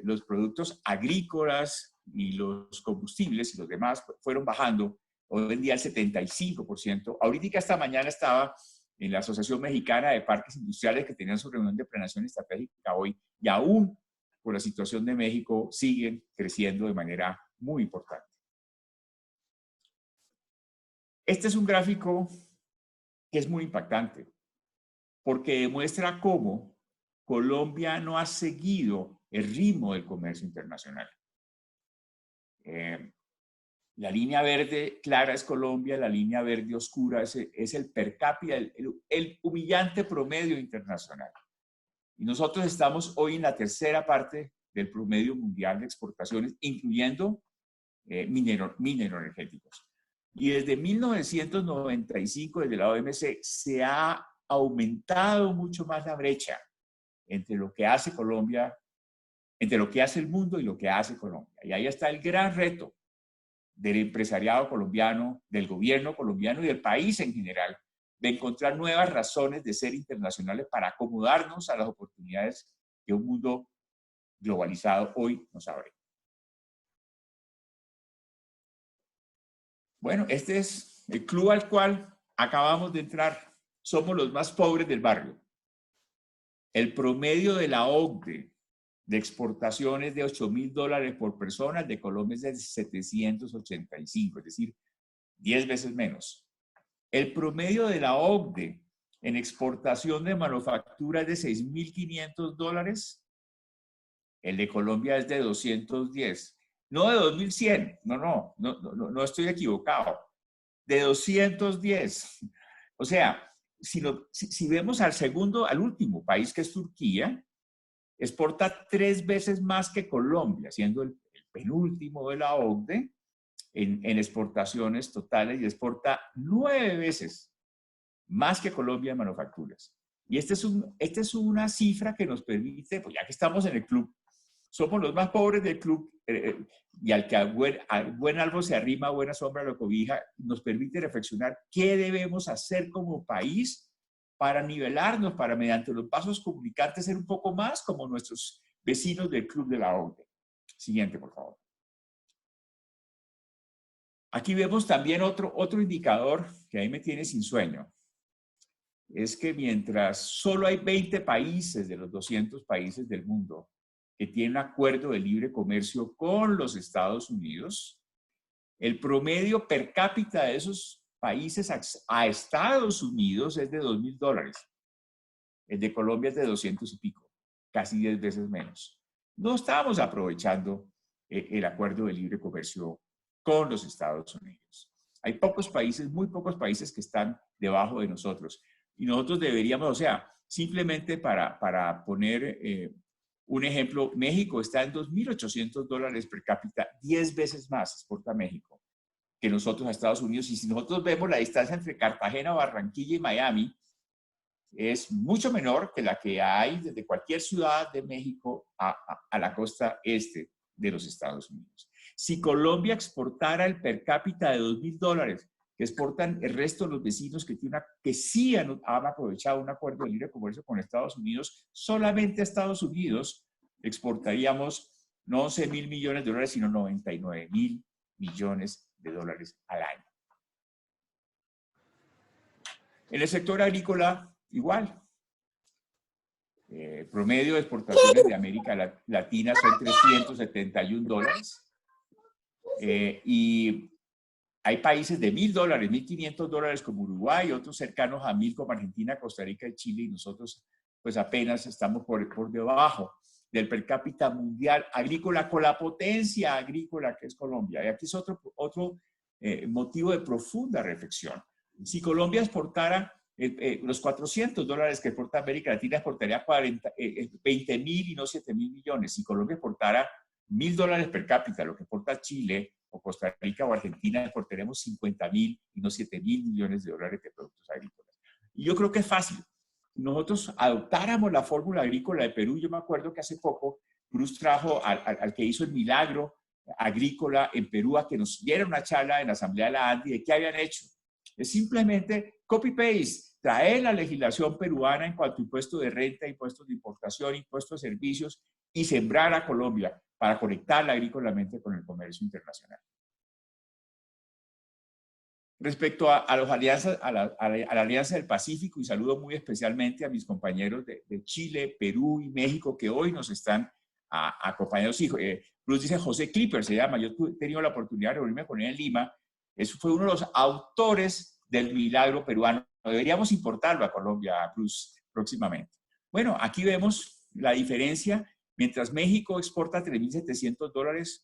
los productos agrícolas y los combustibles y los demás fueron bajando. Hoy en día el 75%. Ahorita esta mañana estaba en la Asociación Mexicana de Parques Industriales, que tenían su reunión de planeación estratégica hoy, y aún por la situación de México siguen creciendo de manera muy importante. Este es un gráfico que es muy impactante, porque demuestra cómo Colombia no ha seguido el ritmo del comercio internacional. La línea verde clara es Colombia, la línea verde oscura es el per cápita, el humillante promedio internacional. Y nosotros estamos hoy en la tercera parte del promedio mundial de exportaciones, incluyendo mineroenergéticos. Y desde 1995, desde la OMC, se ha aumentado mucho más la brecha entre lo que hace Colombia, entre lo que hace el mundo y lo que hace Colombia. Y ahí está el gran reto del empresariado colombiano, del gobierno colombiano y del país en general, de encontrar nuevas razones de ser internacionales para acomodarnos a las oportunidades que un mundo globalizado hoy nos abre. Bueno, este es el club al cual acabamos de entrar. Somos los más pobres del barrio. El promedio de la OCDE de exportaciones de $8.000 por persona, el de Colombia es de 785, es decir, 10 veces menos. El promedio de la OCDE en exportación de manufactura es de $6.500, el de Colombia es de 210. No de 2.100, no estoy equivocado, de 210. O sea, si vemos al último país, que es Turquía, exporta 3 veces más que Colombia, siendo el penúltimo de la OCDE en exportaciones totales, y exporta 9 veces más que Colombia en manufacturas. Y esta es una cifra que nos permite, pues ya que estamos en el club, somos los más pobres del club, y al que al buen árbol se arrima, buena sombra lo cobija, nos permite reflexionar qué debemos hacer como país para nivelarnos, para mediante los vasos comunicantes ser un poco más como nuestros vecinos del club de la OCDE. Siguiente, por favor. Aquí vemos también otro indicador que ahí me tiene sin sueño. Es que mientras solo hay 20 países de los 200 países del mundo que tienen un acuerdo de libre comercio con los Estados Unidos, el promedio per cápita de esos países a Estados Unidos es de $2.000. El de Colombia es de 200 y pico, casi 10 veces menos. No estamos aprovechando el acuerdo de libre comercio con los Estados Unidos. Hay pocos países, muy pocos países que están debajo de nosotros. Y nosotros deberíamos, o sea, simplemente para poner un ejemplo, México está en $2.800 per cápita, 10 veces más exporta México que nosotros a Estados Unidos. Y si nosotros vemos la distancia entre Cartagena, Barranquilla y Miami, es mucho menor que la que hay desde cualquier ciudad de México a la costa este de los Estados Unidos. Si Colombia exportara el per cápita de $2.000 que exportan el resto de los vecinos que sí han aprovechado un acuerdo de libre comercio con Estados Unidos, solamente a Estados Unidos exportaríamos no 11.000 millones de dólares, sino 99.000 millones de dólares al año. En el sector agrícola, igual. Promedio de exportaciones de América Latina son $371. Y hay países de $1.000, $1.500 como Uruguay, otros cercanos a 1.000 como Argentina, Costa Rica y Chile, y nosotros pues apenas estamos por debajo del per cápita mundial agrícola con la potencia agrícola que es Colombia. Y aquí es otro motivo de profunda reflexión. Si Colombia exportara los $400 que exporta América Latina, exportaría 20.000 y no 7.000 millones. Si Colombia exportara $1.000 per cápita, lo que exporta Chile o Costa Rica o Argentina, exportaremos 50.000 y no 7.000 millones de dólares de productos agrícolas. Y yo creo que es fácil. Si nosotros adoptáramos la fórmula agrícola de Perú, yo me acuerdo que hace poco Cruz trajo al que hizo el milagro agrícola en Perú a que nos diera una charla en la Asamblea de la ANDI de qué habían hecho. Es simplemente copy-paste, traer la legislación peruana en cuanto a impuestos de renta, impuestos de importación, impuestos de servicios y sembrar a Colombia para conectarla agrícolamente con el comercio internacional. Respecto a la Alianza del Pacífico, y saludo muy especialmente a mis compañeros de Chile, Perú y México que hoy nos están acompañando. Bruce dice José Clipper, se llama. Yo he tenido la oportunidad de reunirme con él en Lima. Eso fue uno de los autores del milagro peruano. Deberíamos importarlo a Colombia, Bruce, próximamente. Bueno, aquí vemos la diferencia. Mientras México exporta $3.700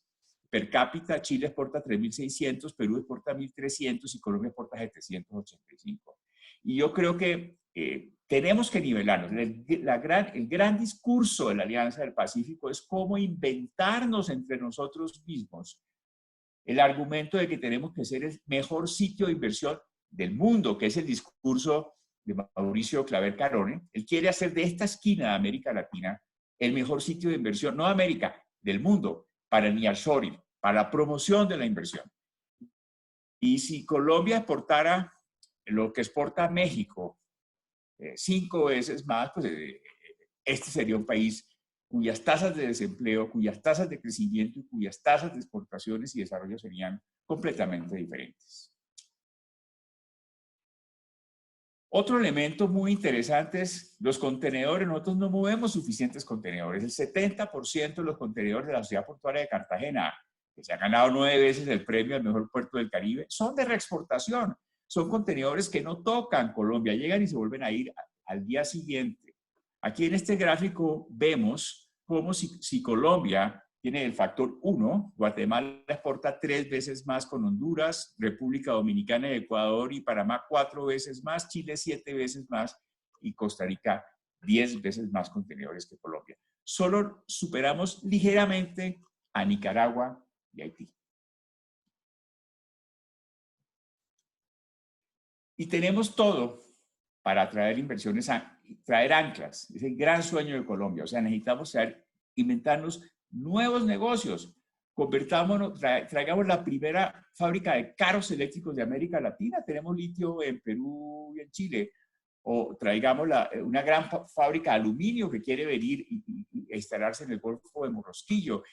per cápita, Chile exporta 3.600, Perú exporta 1.300 y Colombia exporta 785. Y yo creo que tenemos que nivelarnos. El gran discurso de la Alianza del Pacífico es cómo inventarnos entre nosotros mismos el argumento de que tenemos que ser el mejor sitio de inversión del mundo, que es el discurso de Mauricio Claver Carone. Él quiere hacer de esta esquina de América Latina el mejor sitio de inversión, no de América, del mundo, para el nearshoring, para la promoción de la inversión. Y si Colombia exportara lo que exporta México 5 veces más, pues este sería un país cuyas tasas de desempleo, cuyas tasas de crecimiento y cuyas tasas de exportaciones y desarrollo serían completamente diferentes. Otro elemento muy interesante es los contenedores. Nosotros no movemos suficientes contenedores. El 70% de los contenedores de la Sociedad Portuaria de Cartagena, que se ha ganado 9 veces el premio al mejor puerto del Caribe, son de reexportación. Son contenedores que no tocan Colombia, llegan y se vuelven a ir al día siguiente. Aquí en este gráfico vemos cómo si Colombia tiene el factor 1, Guatemala exporta 3 veces más con Honduras, República Dominicana y Ecuador y Panamá 4 veces más, Chile 7 veces más y Costa Rica 10 veces más contenedores que Colombia. Solo superamos ligeramente a Nicaragua y Haití. Y tenemos todo para atraer inversiones, traer anclas. Es el gran sueño de Colombia. O sea, necesitamos inventarnos nuevos negocios. Traigamos la primera fábrica de carros eléctricos de América Latina. Tenemos litio en Perú y en Chile. O traigamos una gran fábrica de aluminio que quiere venir y instalarse en el Golfo de Morrosquillo.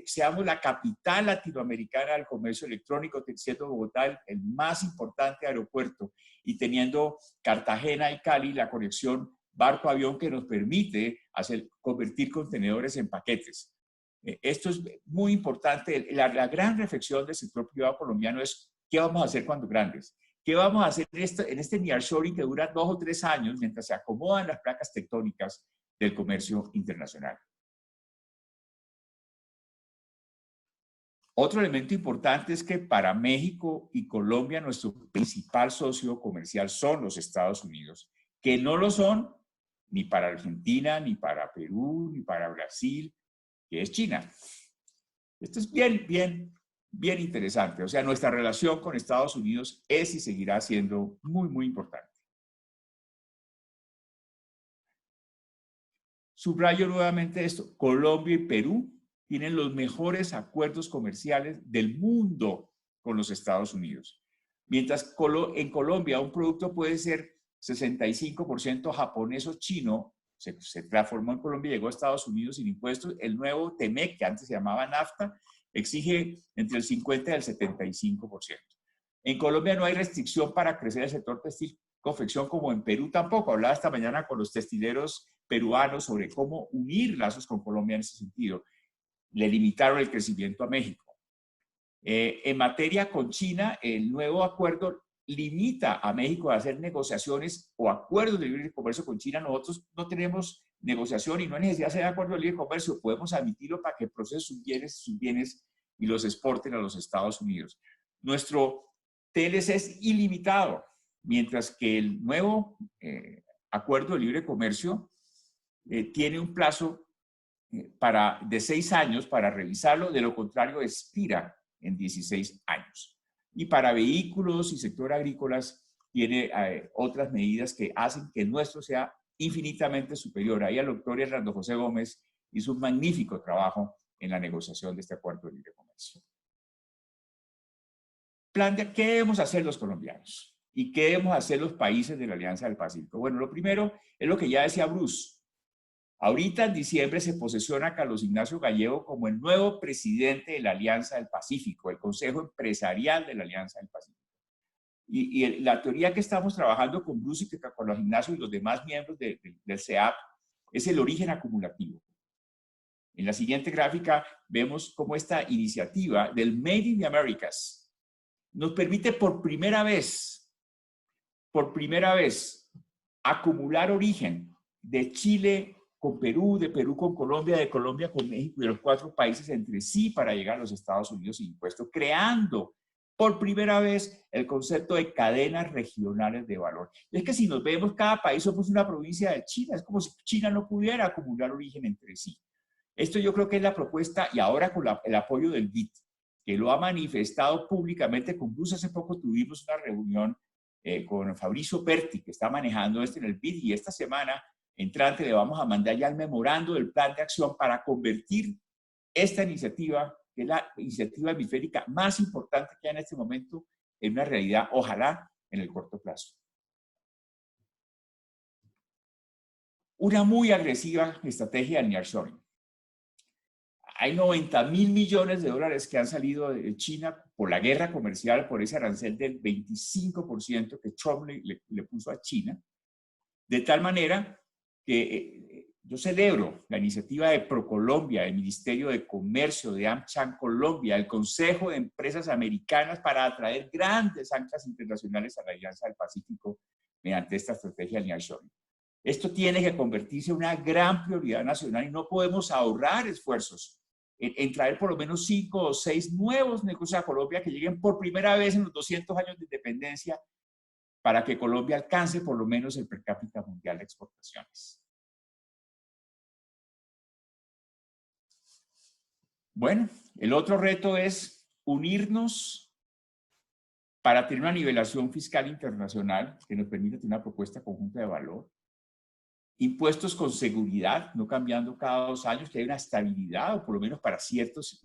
Seamos la capital latinoamericana del comercio electrónico, siendo Bogotá el más importante aeropuerto y teniendo Cartagena y Cali la conexión barco-avión que nos permite convertir contenedores en paquetes. Esto es muy importante. La gran reflexión del sector privado colombiano es ¿qué vamos a hacer cuando grandes? ¿Qué vamos a hacer en este nearshoring que dura 2 o 3 años mientras se acomodan las placas tectónicas del comercio internacional? Otro elemento importante es que para México y Colombia nuestro principal socio comercial son los Estados Unidos, que no lo son ni para Argentina, ni para Perú, ni para Brasil, que es China. Esto es bien interesante. O sea, nuestra relación con Estados Unidos es y seguirá siendo muy importante. Subrayo nuevamente esto. Colombia y Perú tienen los mejores acuerdos comerciales del mundo con los Estados Unidos. Mientras en Colombia un producto puede ser 65% japonés o chino, se transformó en Colombia y llegó a Estados Unidos sin impuestos. El nuevo TEMEC, que antes se llamaba NAFTA, exige entre el 50 y el 75%. En Colombia no hay restricción para crecer el sector textil confección como en Perú tampoco. Hablaba esta mañana con los textileros peruanos sobre cómo unir lazos con Colombia en ese sentido. Le limitaron el crecimiento a México. En materia con China, el nuevo acuerdo limita a México a hacer negociaciones o acuerdos de libre comercio con China. Nosotros no tenemos negociación y no hay necesidad de hacer acuerdos de libre comercio. Podemos admitirlo para que procesen sus bienes y los exporten a los Estados Unidos. Nuestro TLC es ilimitado, mientras que el nuevo acuerdo de libre comercio tiene un plazo de 6 años para revisarlo, de lo contrario expira en 16 años. Y para vehículos y sector agrícolas tiene otras medidas que hacen que el nuestro sea infinitamente superior. Ahí el doctor Hernando José Gómez hizo un magnífico trabajo en la negociación de este acuerdo de libre comercio. ¿Qué debemos hacer los colombianos? ¿Y qué debemos hacer los países de la Alianza del Pacífico? Bueno, lo primero es lo que ya decía Bruce. Ahorita en diciembre se posesiona a Carlos Ignacio Gallego como el nuevo presidente de la Alianza del Pacífico, el Consejo Empresarial de la Alianza del Pacífico. Y la teoría que estamos trabajando con Bruce y con Carlos Ignacio y los demás miembros del CEAP es el origen acumulativo. En la siguiente gráfica vemos cómo esta iniciativa del Made in the Americas nos permite por primera vez, acumular origen de Chile con Perú, de Perú con Colombia, de Colombia con México y de los 4 países entre sí para llegar a los Estados Unidos sin impuestos, creando por primera vez el concepto de cadenas regionales de valor. Y es que si nos vemos, cada país somos una provincia de China, es como si China no pudiera acumular origen entre sí. Esto yo creo que es la propuesta, y ahora con el apoyo del BID, que lo ha manifestado públicamente con Bruce. Hace poco tuvimos una reunión con Fabricio Perti, que está manejando esto en el BID, y esta semana entrante le vamos a mandar ya el memorando del plan de acción para convertir esta iniciativa, que es la iniciativa hemisférica más importante que hay en este momento, en una realidad, ojalá, en el corto plazo. Una muy agresiva estrategia de nearshoring. Hay 90.000 millones de dólares que han salido de China por la guerra comercial, por ese arancel del 25% que Trump le puso a China, de tal manera que yo celebro la iniciativa de ProColombia, del Ministerio de Comercio, de AmCham Colombia, el Consejo de Empresas Americanas para atraer grandes anclas internacionales a la Alianza del Pacífico mediante esta estrategia de nearshoring. Esto tiene que convertirse en una gran prioridad nacional y no podemos ahorrar esfuerzos en traer por lo menos 5 o 6 nuevos negocios a Colombia que lleguen por primera vez en los 200 años de independencia para que Colombia alcance por lo menos el per cápita mundial de exportaciones. Bueno, el otro reto es unirnos para tener una nivelación fiscal internacional que nos permita tener una propuesta conjunta de valor. Impuestos con seguridad, no cambiando cada 2 años, que hay una estabilidad, o por lo menos para ciertos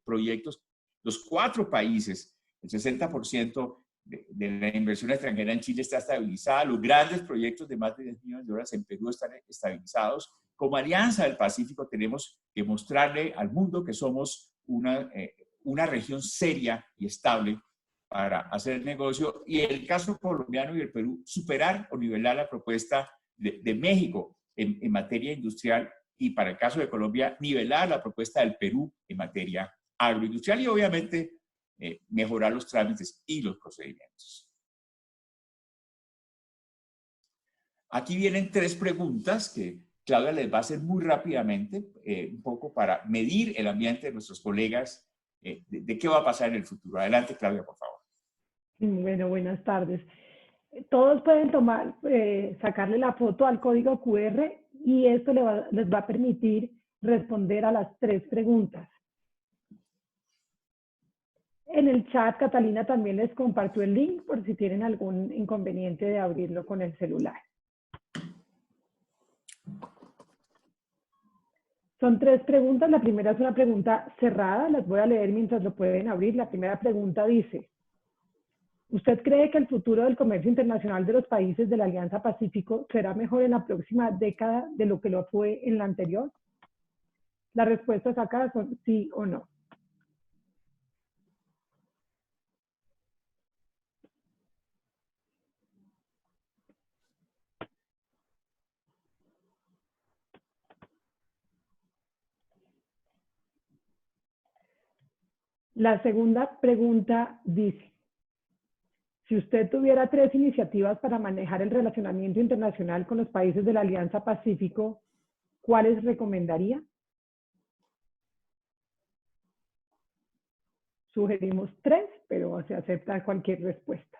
proyectos. Los 4 países, el 60% de la inversión extranjera en Chile está estabilizada. Los grandes proyectos de más de 10 millones de dólares en Perú están estabilizados. Como Alianza del Pacífico tenemos que mostrarle al mundo que somos una región seria y estable para hacer negocio. Y en el caso colombiano y el Perú, superar o nivelar la propuesta de México en materia industrial y para el caso de Colombia, nivelar la propuesta del Perú en materia agroindustrial y obviamente mejorar los trámites y los procedimientos. Aquí vienen 3 preguntas que Claudia les va a hacer muy rápidamente, un poco para medir el ambiente de nuestros colegas, de qué va a pasar en el futuro. Adelante, Claudia, por favor. Bueno, buenas tardes. Todos pueden tomar, sacarle la foto al código QR y esto les va a permitir responder a las 3 preguntas. En el chat, Catalina también les compartió el link por si tienen algún inconveniente de abrirlo con el celular. Son 3 preguntas. La primera es una pregunta cerrada. Las voy a leer mientras lo pueden abrir. La primera pregunta dice: ¿usted cree que el futuro del comercio internacional de los países de la Alianza Pacífico será mejor en la próxima década de lo que lo fue en la anterior? Las respuestas acá son sí o no. La segunda pregunta dice: si usted tuviera 3 iniciativas para manejar el relacionamiento internacional con los países de la Alianza Pacífico, ¿cuáles recomendaría? Sugerimos 3, pero se acepta cualquier respuesta.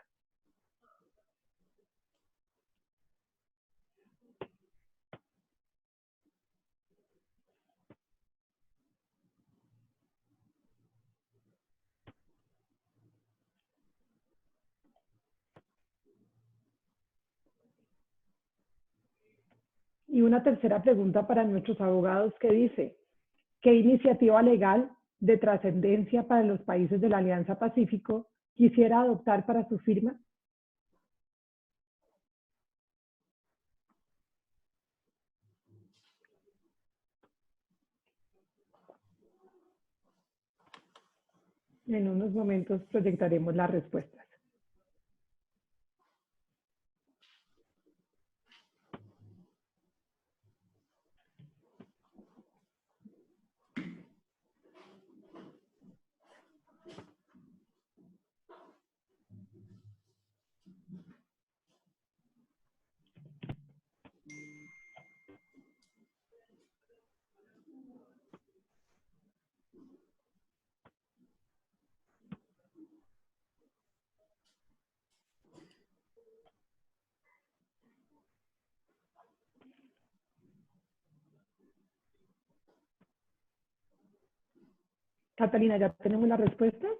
Y una tercera pregunta para nuestros abogados que dice: ¿qué iniciativa legal de trascendencia para los países de la Alianza Pacífico quisiera adoptar para su firma? En unos momentos proyectaremos las respuestas. Catalina, ¿ya tenemos las respuestas?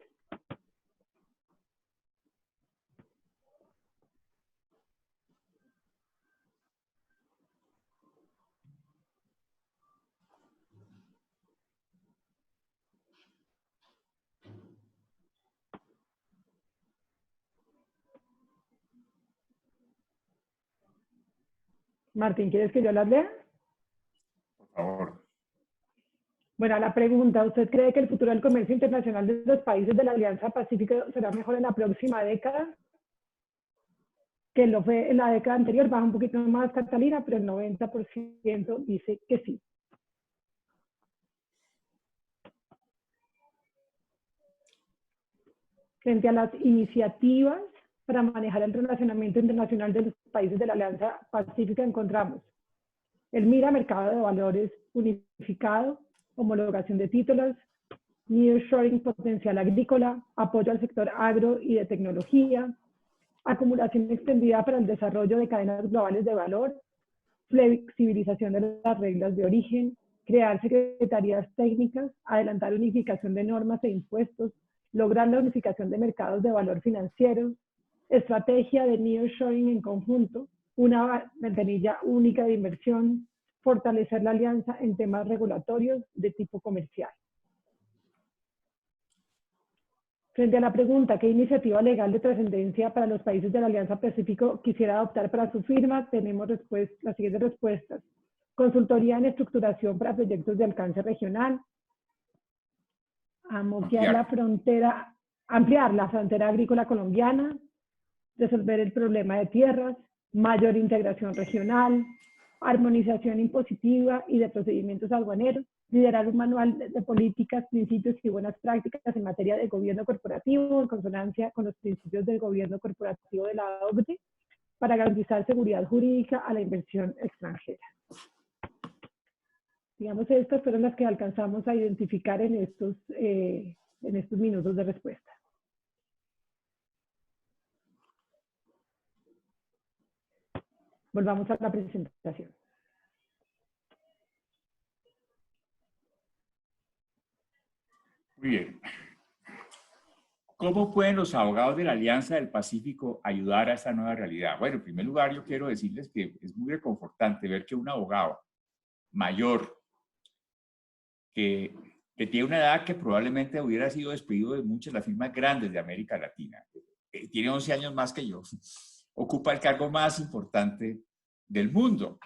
Martín, ¿quieres que yo las lea? Por favor. Bueno, la pregunta, ¿usted cree que el futuro del comercio internacional de los países de la Alianza Pacífico será mejor en la próxima década que lo fue en la década anterior? Baja un poquito más Catalina, pero el 90% dice que sí. Frente a las iniciativas para manejar el relacionamiento internacional de los países de la Alianza Pacífica, encontramos el MIRA, mercado de valores unificado, homologación de títulos, nearshoring potencial agrícola, apoyo al sector agro y de tecnología, acumulación extendida para el desarrollo de cadenas globales de valor, flexibilización de las reglas de origen, crear secretarías técnicas, adelantar unificación de normas e impuestos, lograr la unificación de mercados de valor financieros, estrategia de nearshoring en conjunto, una ventanilla única de inversión, fortalecer la alianza en temas regulatorios de tipo comercial. Frente a la pregunta, ¿qué iniciativa legal de trascendencia para los países de la Alianza Pacífico quisiera adoptar para su firma? Tenemos las siguientes respuestas. Consultoría en estructuración para proyectos de alcance regional. Ampliar la frontera agrícola colombiana. Resolver el problema de tierras. Mayor integración regional. Armonización impositiva y de procedimientos aduaneros. Liderar un manual de políticas, principios y buenas prácticas en materia de gobierno corporativo en consonancia con los principios del gobierno corporativo de la OCDE para garantizar seguridad jurídica a la inversión extranjera. Digamos, estas fueron las que alcanzamos a identificar en estos minutos de respuesta. Volvamos a la presentación. Muy bien. ¿Cómo pueden los abogados de la Alianza del Pacífico ayudar a esta nueva realidad? Bueno, en primer lugar, yo quiero decirles que es muy reconfortante ver que un abogado mayor, que tiene una edad que probablemente hubiera sido despedido de muchas de las firmas grandes de América Latina, tiene 11 años más que yo, ocupa el cargo más importante del mundo.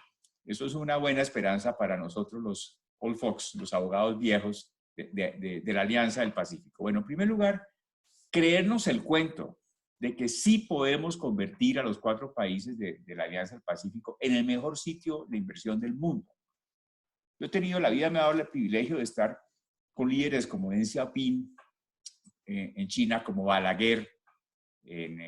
Eso es una buena esperanza para nosotros los old folks, los abogados viejos de la Alianza del Pacífico. Bueno, en primer lugar, creernos el cuento de que sí podemos convertir a los 4 países de la Alianza del Pacífico en el mejor sitio de inversión del mundo. Yo he tenido, la vida me ha dado el privilegio de estar con líderes como Deng Xiaoping en China, como Balaguer en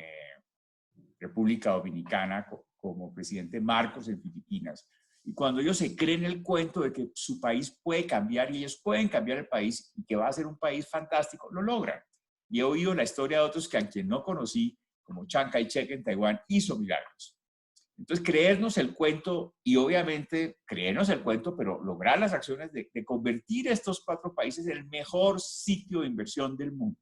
República Dominicana, como presidente Marcos en Filipinas. Y cuando ellos se creen el cuento de que su país puede cambiar y ellos pueden cambiar el país y que va a ser un país fantástico, lo logran. Y he oído la historia de otros que a quien no conocí, como Chiang Kai-shek en Taiwán, hizo milagros. Entonces, creernos el cuento y obviamente creernos el cuento, pero lograr las acciones de convertir estos 4 países en el mejor sitio de inversión del mundo.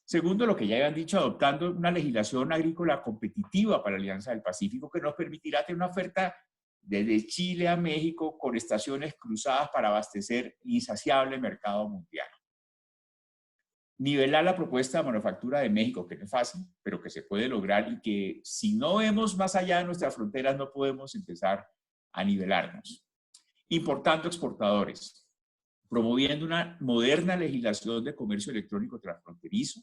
Segundo, lo que ya habían dicho, adoptando una legislación agrícola competitiva para la Alianza del Pacífico que nos permitirá tener una oferta desde Chile a México con estaciones cruzadas para abastecer el insaciable mercado mundial. Nivelar la propuesta de manufactura de México, que no es fácil, pero que se puede lograr y que si no vemos más allá de nuestras fronteras no podemos empezar a nivelarnos. Importando exportadores, promoviendo una moderna legislación de comercio electrónico transfronterizo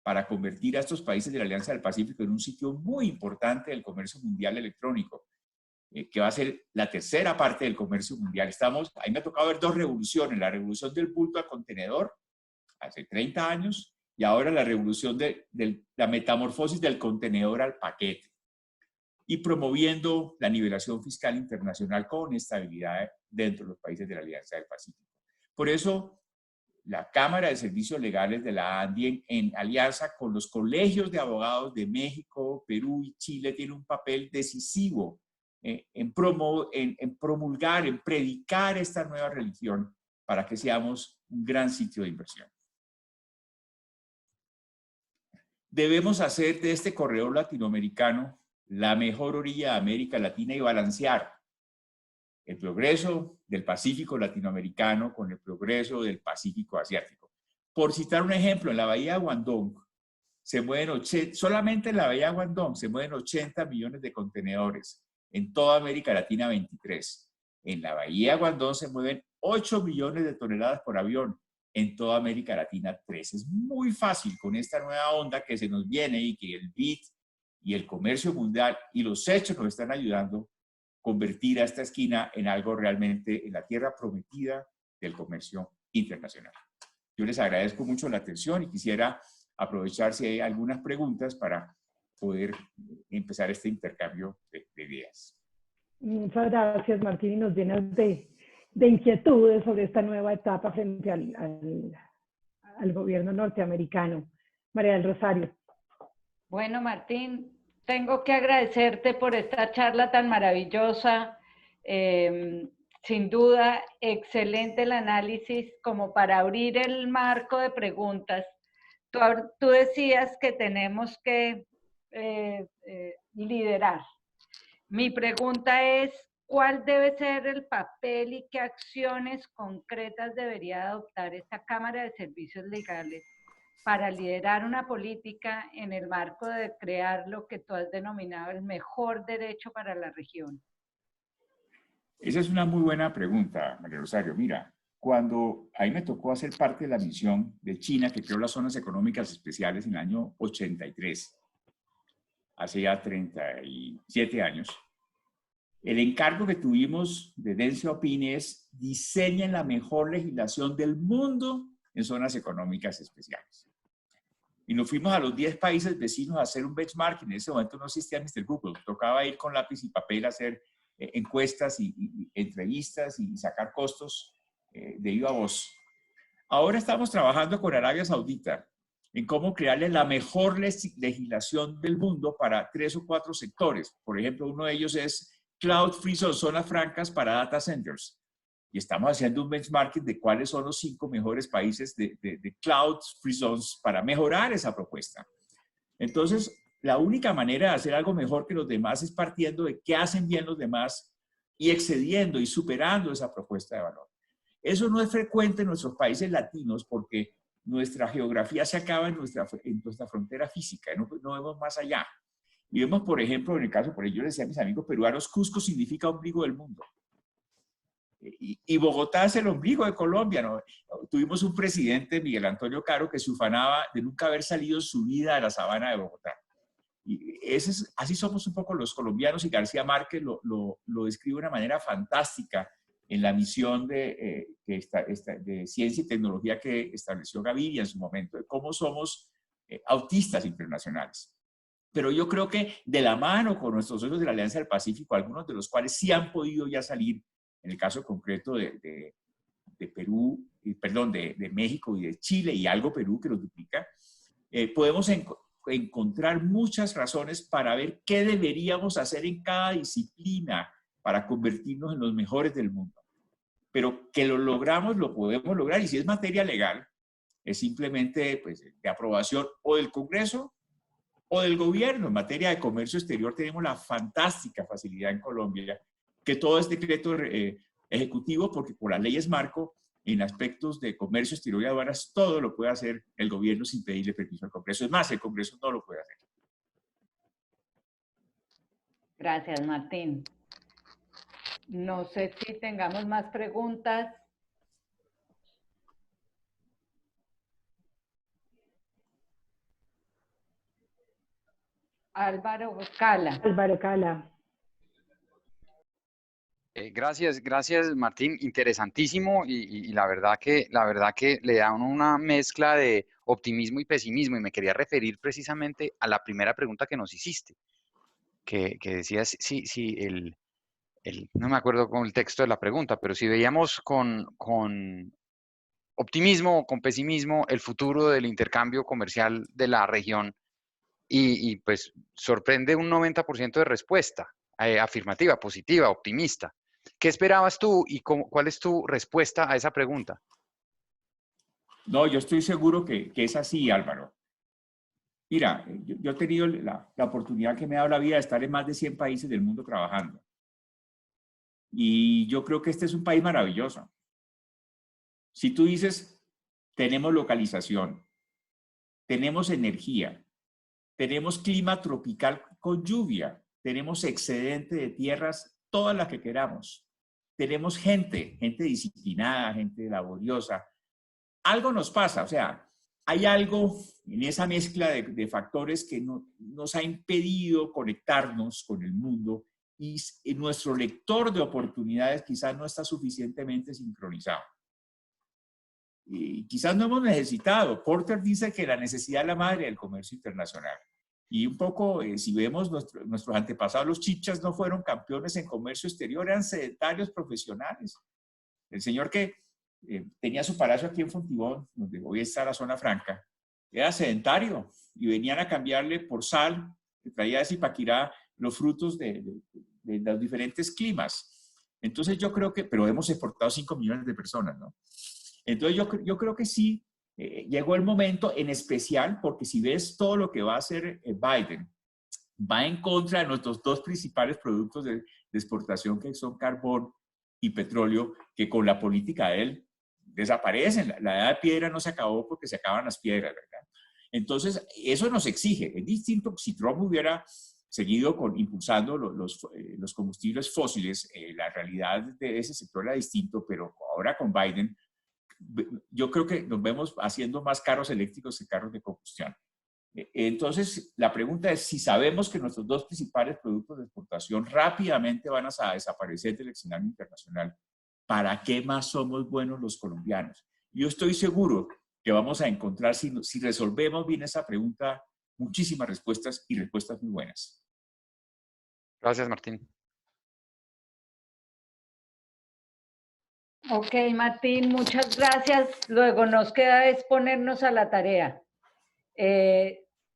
para convertir a estos países de la Alianza del Pacífico en un sitio muy importante del comercio mundial electrónico, que va a ser la tercera parte del comercio mundial. Ahí me ha tocado ver 2 revoluciones, la revolución del bulto al contenedor, hace 30 años, y ahora la revolución de la metamorfosis del contenedor al paquete, y promoviendo la nivelación fiscal internacional con estabilidad dentro de los países de la Alianza del Pacífico. Por eso, la Cámara de Servicios Legales de la ANDI, en alianza con los colegios de abogados de México, Perú y Chile, tiene un papel decisivo en promulgar, en predicar esta nueva religión para que seamos un gran sitio de inversión. Debemos hacer de este corredor latinoamericano la mejor orilla de América Latina y balancear el progreso del Pacífico latinoamericano con el progreso del Pacífico asiático. Por citar un ejemplo, en la bahía de Guangdong, solamente en la bahía de Guangdong se mueven 80 millones de contenedores. en toda América Latina 23. En la Bahía de Guandón se mueven 8 millones de toneladas por avión, en toda América Latina 3. Es muy fácil con esta nueva onda que se nos viene y que el BID y el comercio mundial y los hechos nos están ayudando a convertir a esta esquina en algo realmente en la tierra prometida del comercio internacional. Yo les agradezco mucho la atención y quisiera aprovechar si hay algunas preguntas para poder empezar este intercambio de ideas. Muchas gracias, Martín, y nos llenas de inquietudes sobre esta nueva etapa frente al gobierno norteamericano. María del Rosario. Bueno, Martín, tengo que agradecerte por esta charla tan maravillosa. Sin duda, excelente el análisis como para abrir el marco de preguntas. Tú decías que tenemos que liderar. Mi pregunta es, ¿cuál debe ser el papel y qué acciones concretas debería adoptar esta Cámara de Servicios Legales para liderar una política en el marco de crear lo que tú has denominado el mejor derecho para la región? Esa es una muy buena pregunta, María Rosario. Mira, cuando a mí me tocó hacer parte de la misión de China, que creó las zonas económicas especiales en el año 83, hace ya 37 años, el encargo que tuvimos de Deng Xiaoping es diseñen la mejor legislación del mundo en zonas económicas especiales. Y nos fuimos a los 10 países vecinos a hacer un benchmark. En ese momento no existía Mr. Google. Tocaba ir con lápiz y papel a hacer encuestas y entrevistas y sacar costos de viva voz. Ahora estamos trabajando con Arabia Saudita en cómo crearle la mejor legislación del mundo para 3 o 4 sectores. Por ejemplo, uno de ellos es Cloud Free Zone, zonas francas para data centers. Y estamos haciendo un benchmarking de cuáles son los 5 mejores países de Cloud Free Zones para mejorar esa propuesta. Entonces, la única manera de hacer algo mejor que los demás es partiendo de qué hacen bien los demás y excediendo y superando esa propuesta de valor. Eso no es frecuente en nuestros países latinos porque nuestra geografía se acaba en nuestra frontera física, no vemos más allá. Y vemos, por ejemplo, en el caso, por ello yo les decía a mis amigos peruanos, Cusco significa ombligo del mundo. Y Bogotá es el ombligo de Colombia, ¿no? Tuvimos un presidente, Miguel Antonio Caro, que se ufanaba de nunca haber salido en su vida de la sabana de Bogotá. Y así somos un poco los colombianos, y García Márquez lo describe de una manera fantástica en la misión de ciencia y tecnología que estableció Gaviria en su momento, de cómo somos autistas internacionales. Pero yo creo que de la mano con nuestros socios de la Alianza del Pacífico, algunos de los cuales sí han podido ya salir, en el caso concreto de Perú, perdón, de México y de Chile, y algo Perú que los duplica, podemos encontrar muchas razones para ver qué deberíamos hacer en cada disciplina para convertirnos en los mejores del mundo. Pero que lo logramos, lo podemos lograr, y si es materia legal, es simplemente pues, de aprobación o del Congreso o del gobierno. En materia de comercio exterior tenemos la fantástica facilidad en Colombia que todo es decreto ejecutivo, porque por las leyes marco, en aspectos de comercio exterior y aduanas, todo lo puede hacer el gobierno sin pedirle permiso al Congreso. Es más, el Congreso no lo puede hacer. Gracias, Martín. No sé si tengamos más preguntas. Álvaro Cala. Álvaro Cala. Gracias Martín, interesantísimo y la verdad que le da una mezcla de optimismo y pesimismo, y me quería referir precisamente a la primera pregunta que nos hiciste, que decías no me acuerdo con el texto de la pregunta, pero si veíamos con optimismo o con pesimismo el futuro del intercambio comercial de la región, y pues sorprende un 90% de respuesta afirmativa, positiva, optimista. ¿Qué esperabas tú y cuál es tu respuesta a esa pregunta? No, yo estoy seguro que es así, Álvaro. Mira, yo he tenido la oportunidad que me ha dado la vida de estar en más de 100 países del mundo trabajando. Y yo creo que este es un país maravilloso. Si tú dices, tenemos localización, tenemos energía, tenemos clima tropical con lluvia, tenemos excedente de tierras, todas las que queramos. Tenemos gente disciplinada, gente laboriosa. Algo nos pasa, o sea, hay algo en esa mezcla de factores que nos ha impedido conectarnos con el mundo y nuestro lector de oportunidades quizás no está suficientemente sincronizado. Y quizás no hemos necesitado. Porter dice que la necesidad es la madre del comercio internacional. Y un poco, si vemos nuestros antepasados, los chichas no fueron campeones en comercio exterior, eran sedentarios profesionales. El señor que tenía su palacio aquí en Fontibón, donde hoy está la zona franca, era sedentario y venían a cambiarle por sal, que traía de Zipaquirá los frutos de los diferentes climas. Entonces yo creo que, pero hemos exportado 5 millones de personas, ¿no? Entonces yo creo que sí, llegó el momento, en especial porque si ves todo lo que va a hacer Biden, va en contra de nuestros dos principales productos de exportación, que son carbón y petróleo, que con la política de él desaparecen. La edad de piedra no se acabó porque se acaban las piedras, ¿verdad? Entonces, eso nos exige. Es distinto si Trump hubiera seguido impulsando los combustibles fósiles, la realidad de ese sector era distinto, pero ahora con Biden, yo creo que nos vemos haciendo más carros eléctricos que carros de combustión. Entonces, la pregunta es, si sabemos que nuestros dos principales productos de exportación rápidamente van a desaparecer del escenario internacional, ¿para qué más somos buenos los colombianos? Yo estoy seguro que vamos a encontrar, si resolvemos bien esa pregunta, muchísimas respuestas y respuestas muy buenas. Gracias, Martín. Ok, Martín, muchas gracias. Luego nos queda es ponernos a la tarea.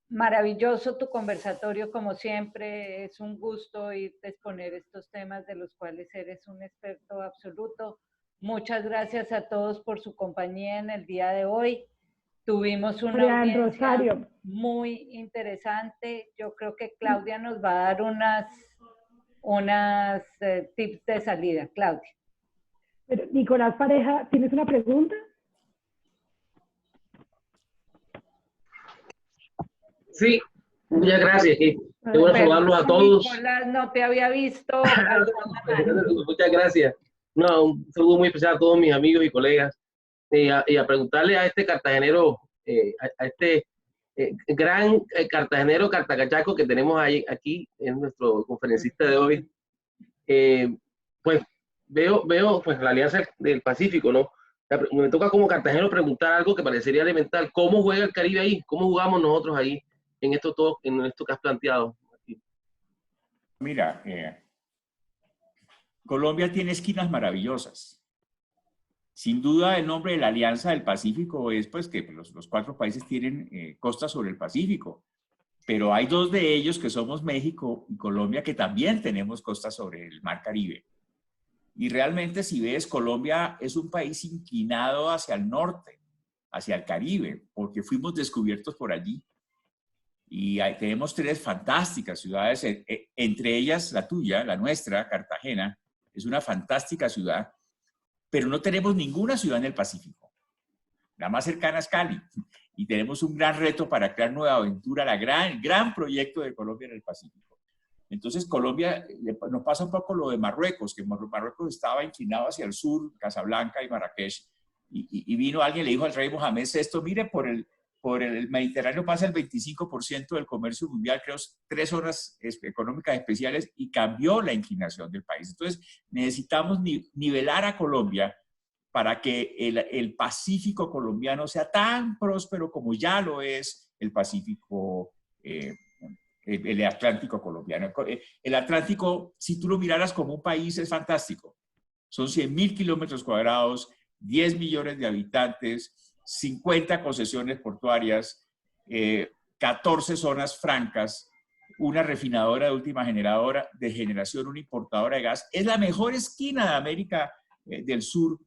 Maravilloso tu conversatorio, como siempre. Es un gusto irte a exponer estos temas de los cuales eres un experto absoluto. Muchas gracias a todos por su compañía en el día de hoy. Tuvimos una audiencia muy interesante. Yo creo que Claudia nos va a dar unas tips de salida. Claudia. Pero, Nicolás Pareja, ¿tienes una pregunta? Sí, muchas gracias. Qué bueno saludarlos a todos. Nicolás, no te había visto. Muchas gracias. No, un saludo muy especial a todos mis amigos y colegas. Y a preguntarle a este cartagenero, a este gran cartagenero cartacachaco que tenemos aquí, es nuestro conferencista de hoy. Pues veo pues la Alianza del Pacífico, ¿no? Me toca como cartagenero preguntar algo que parecería elemental. ¿Cómo juega el Caribe ahí? ¿Cómo jugamos nosotros ahí en esto que has planteado? Mira, Colombia tiene esquinas maravillosas. Sin duda, el nombre de la Alianza del Pacífico es pues que los 4 países tienen costas sobre el Pacífico, pero hay 2 de ellos que somos México y Colombia, que también tenemos costas sobre el Mar Caribe. Y realmente, si ves, Colombia es un país inclinado hacia el norte, hacia el Caribe, porque fuimos descubiertos por allí. Y tenemos 3 fantásticas ciudades, entre ellas la tuya, la nuestra, Cartagena, es una fantástica ciudad, pero no tenemos ninguna ciudad en el Pacífico. La más cercana es Cali. Y tenemos un gran reto para crear Nueva Aventura, el gran proyecto de Colombia en el Pacífico. Entonces, Colombia, nos pasa un poco lo de Marruecos, que Marruecos estaba inclinado hacia el sur, Casablanca y Marrakech, y vino alguien, le dijo al rey Mohamed VI, mire, por el Mediterráneo pasa el 25% del comercio mundial, creo, 3 zonas económicas especiales, y cambió la inclinación del país. Entonces, necesitamos nivelar a Colombia para que el Pacífico colombiano sea tan próspero como ya lo es el Pacífico el Atlántico colombiano. El Atlántico, si tú lo miraras como un país, es fantástico. Son 100.000 kilómetros cuadrados, 10 millones de habitantes, 50 concesiones portuarias, 14 zonas francas, una refinadora de última generación, una importadora de gas. Es la mejor esquina de América del Sur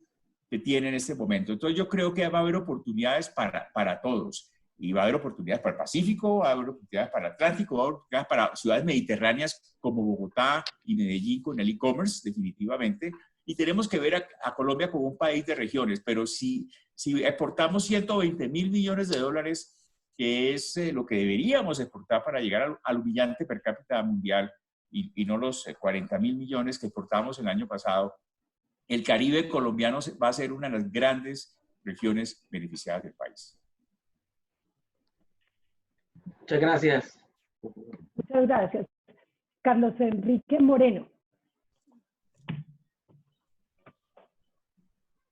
que tiene en este momento. Entonces yo creo que va a haber oportunidades para todos. Y va a haber oportunidades para el Pacífico, va a haber oportunidades para el Atlántico, va a haber oportunidades para ciudades mediterráneas como Bogotá y Medellín con el e-commerce, definitivamente. Y tenemos que ver a Colombia como un país de regiones. Pero si exportamos 120.000 millones de dólares, que es lo que deberíamos exportar para llegar al humillante per cápita mundial, y no los 40.000 millones que exportamos el año pasado, el Caribe colombiano va a ser una de las grandes regiones beneficiadas del país. Muchas gracias. Muchas gracias. Carlos Enrique Moreno.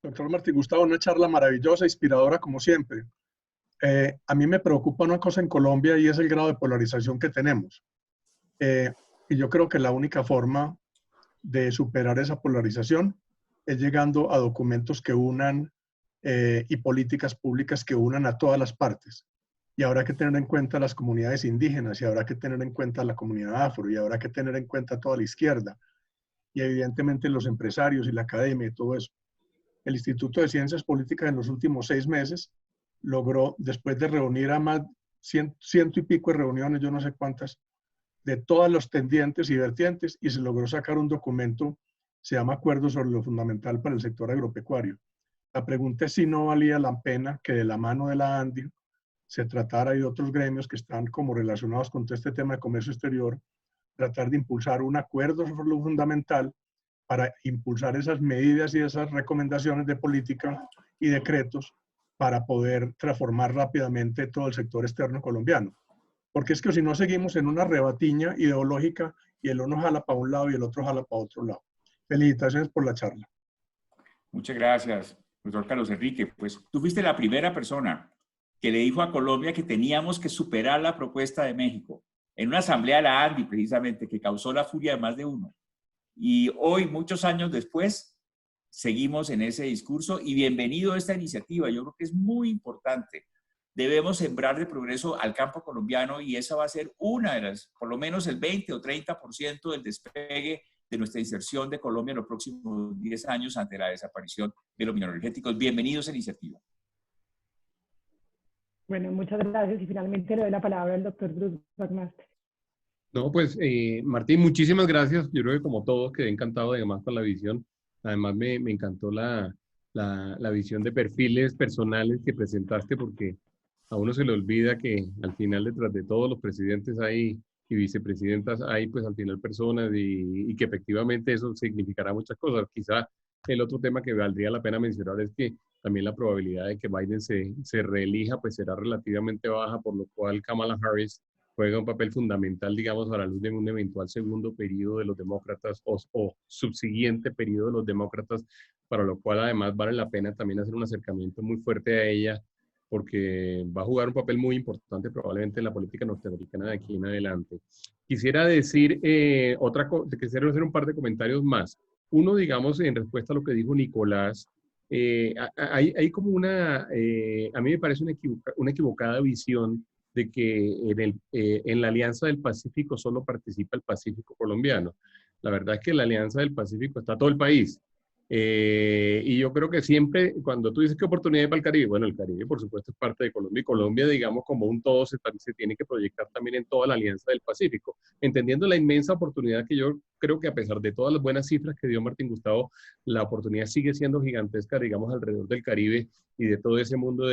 Doctor Martín Gustavo, una charla maravillosa, inspiradora como siempre. A mí me preocupa una cosa en Colombia y es el grado de polarización que tenemos. Y yo creo que la única forma de superar esa polarización es llegando a documentos que unan y políticas públicas que unan a todas las partes. Y habrá que tener en cuenta las comunidades indígenas, y habrá que tener en cuenta la comunidad afro, y habrá que tener en cuenta toda la izquierda, y evidentemente los empresarios y la academia y todo eso. El Instituto de Ciencias Políticas en los últimos 6 meses logró, después de reunir a más ciento y pico de reuniones, yo no sé cuántas, de todos los tendientes y vertientes, y se logró sacar un documento, se llama Acuerdo sobre lo Fundamental para el Sector Agropecuario. La pregunta es si no valía la pena que de la mano de la ANDI se tratara y de otros gremios que están como relacionados con todo este tema de comercio exterior, tratar de impulsar un acuerdo sobre lo fundamental para impulsar esas medidas y esas recomendaciones de política y decretos para poder transformar rápidamente todo el sector externo colombiano. Porque es que si no seguimos en una rebatiña ideológica y el uno jala para un lado y el otro jala para otro lado. Felicitaciones por la charla. Muchas gracias, doctor Carlos Enrique. Pues tú fuiste la primera persona que le dijo a Colombia que teníamos que superar la propuesta de México en una asamblea de la ANDI, precisamente, que causó la furia de más de uno. Y hoy, muchos años después, seguimos en ese discurso y bienvenido a esta iniciativa. Yo creo que es muy importante. Debemos sembrar de progreso al campo colombiano y esa va a ser una de las, por lo menos el 20 o 30% del despegue de nuestra inserción de Colombia en los próximos 10 años ante la desaparición de los mineroenergéticos. Bienvenidos a la iniciativa. Bueno, muchas gracias y finalmente le doy la palabra al doctor Bruce McMaster. No, pues Martín, muchísimas gracias. Yo creo que como todos quedé encantado además con la visión. Además me encantó la visión de perfiles personales que presentaste porque a uno se le olvida que al final detrás de todos los presidentes hay y vicepresidentas hay pues al final personas y que efectivamente eso significará muchas cosas. Quizá el otro tema que valdría la pena mencionar es que también la probabilidad de que Biden se reelija pues será relativamente baja, por lo cual Kamala Harris juega un papel fundamental, digamos, a la luz de un eventual segundo periodo de los demócratas o subsiguiente periodo de los demócratas, para lo cual además vale la pena también hacer un acercamiento muy fuerte a ella, porque va a jugar un papel muy importante probablemente en la política norteamericana de aquí en adelante. Quisiera decir quisiera hacer un par de comentarios más. Uno, digamos, en respuesta a lo que dijo Nicolás, hay como a mí me parece una equivocada visión de que en la Alianza del Pacífico solo participa el Pacífico colombiano. La verdad es que en la Alianza del Pacífico está todo el país. Y yo creo que siempre, cuando tú dices qué oportunidad hay para el Caribe, bueno, el Caribe por supuesto es parte de Colombia y Colombia, digamos, como un todo se tiene que proyectar también en toda la Alianza del Pacífico, entendiendo la inmensa oportunidad que yo creo que a pesar de todas las buenas cifras que dio Martín Gustavo, la oportunidad sigue siendo gigantesca, digamos, alrededor del Caribe y de todo ese mundo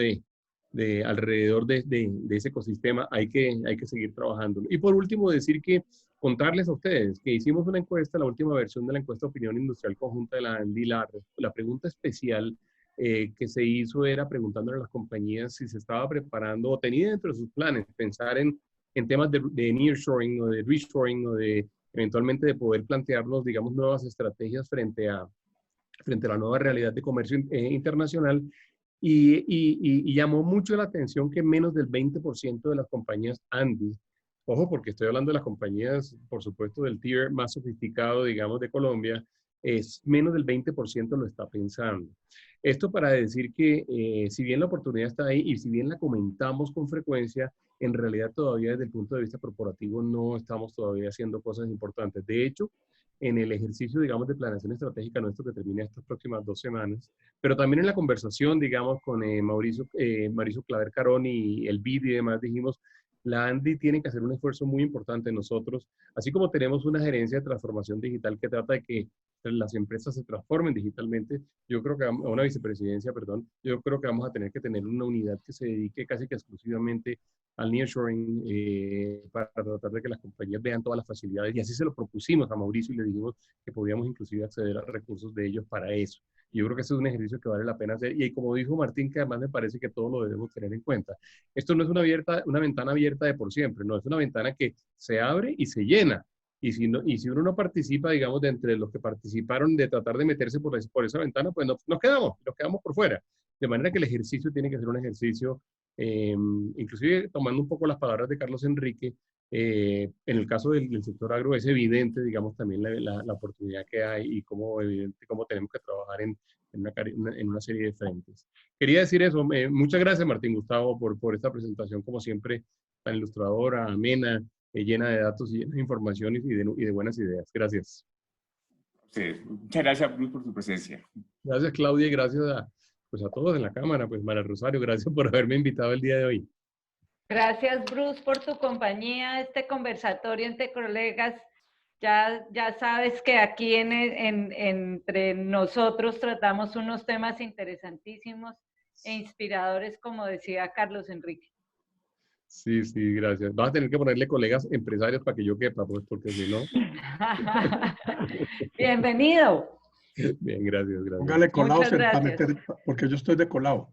alrededor de ese ecosistema. Hay que seguir trabajando. Y por último, decir que contarles a ustedes que hicimos una encuesta, la última versión de la encuesta de opinión industrial conjunta de la ANDI. La pregunta especial que se hizo era preguntándole a las compañías si se estaba preparando o tenía dentro de sus planes pensar en temas de nearshoring o de reshoring o de eventualmente de poder plantearnos, digamos, nuevas estrategias frente a la nueva realidad de comercio internacional. Y llamó mucho la atención que menos del 20% de las compañías ANDI, ojo, porque estoy hablando de las compañías, por supuesto, del tier más sofisticado, digamos, de Colombia, es menos del 20% lo está pensando. Esto para decir que si bien la oportunidad está ahí y si bien la comentamos con frecuencia, en realidad todavía desde el punto de vista corporativo no estamos todavía haciendo cosas importantes. De hecho, en el ejercicio, digamos, de planeación estratégica nuestro que termina estas próximas 2 semanas, pero también en la conversación, digamos, con Mauricio Claver Carón y el BID y demás, dijimos, la ANDI tiene que hacer un esfuerzo muy importante en nosotros, así como tenemos una gerencia de transformación digital que trata de que las empresas se transformen digitalmente, yo creo que, una vicepresidencia, perdón, yo creo que vamos a tener que tener una unidad que se dedique casi que exclusivamente al nearshoring, para tratar de que las compañías vean todas las facilidades. Y así se lo propusimos a Mauricio y le dijimos que podíamos inclusive acceder a recursos de ellos para eso. Yo creo que ese es un ejercicio que vale la pena hacer. Y como dijo Martín, que además me parece que todos lo debemos tener en cuenta. Esto no es una ventana abierta de por siempre, no, es una ventana que se abre y se llena. Y si uno no participa, digamos, de entre los que participaron de tratar de meterse por esa ventana, pues nos quedamos por fuera. De manera que el ejercicio tiene que ser un ejercicio, inclusive tomando un poco las palabras de Carlos Enrique, en el caso del sector agro es evidente, digamos, también la oportunidad que hay y cómo tenemos que trabajar en una serie de frentes. Quería decir eso. Muchas gracias, Martín Gustavo, por esta presentación, como siempre, tan ilustradora, amena, llena de datos y llena de información y de buenas ideas. Gracias. Sí, muchas gracias, Bruce, por tu presencia. Gracias, Claudia, y gracias a todos en la cámara. Pues, María Rosario, gracias por haberme invitado el día de hoy. Gracias, Bruce, por tu compañía, este conversatorio entre colegas. Ya sabes que aquí entre nosotros tratamos unos temas interesantísimos e inspiradores, como decía Carlos Enrique. Sí, gracias. Vas a tener que ponerle colegas empresarios para que yo quepa, pues, porque si no... Bienvenido. Bien, gracias. Póngale colado para meter, porque yo estoy de colado.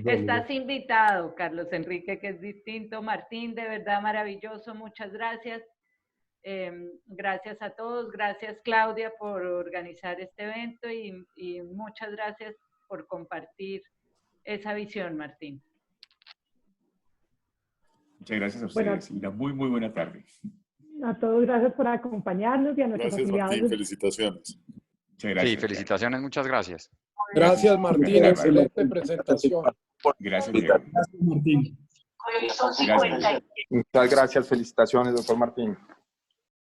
Estás invitado, Carlos Enrique, que es distinto. Martín, de verdad maravilloso, muchas gracias. Gracias a todos, gracias Claudia por organizar este evento y muchas gracias por compartir esa visión, Martín. Muchas gracias a ustedes y una muy buena tarde. A todos, gracias por acompañarnos y a nuestros afiliados. Martín, felicitaciones. Muchas gracias. Sí, felicitaciones, muchas gracias. Gracias, Martín, excelente presentación. Gracias, Diego. Gracias, Martín. Gracias. Muchas gracias, felicitaciones, doctor Martín.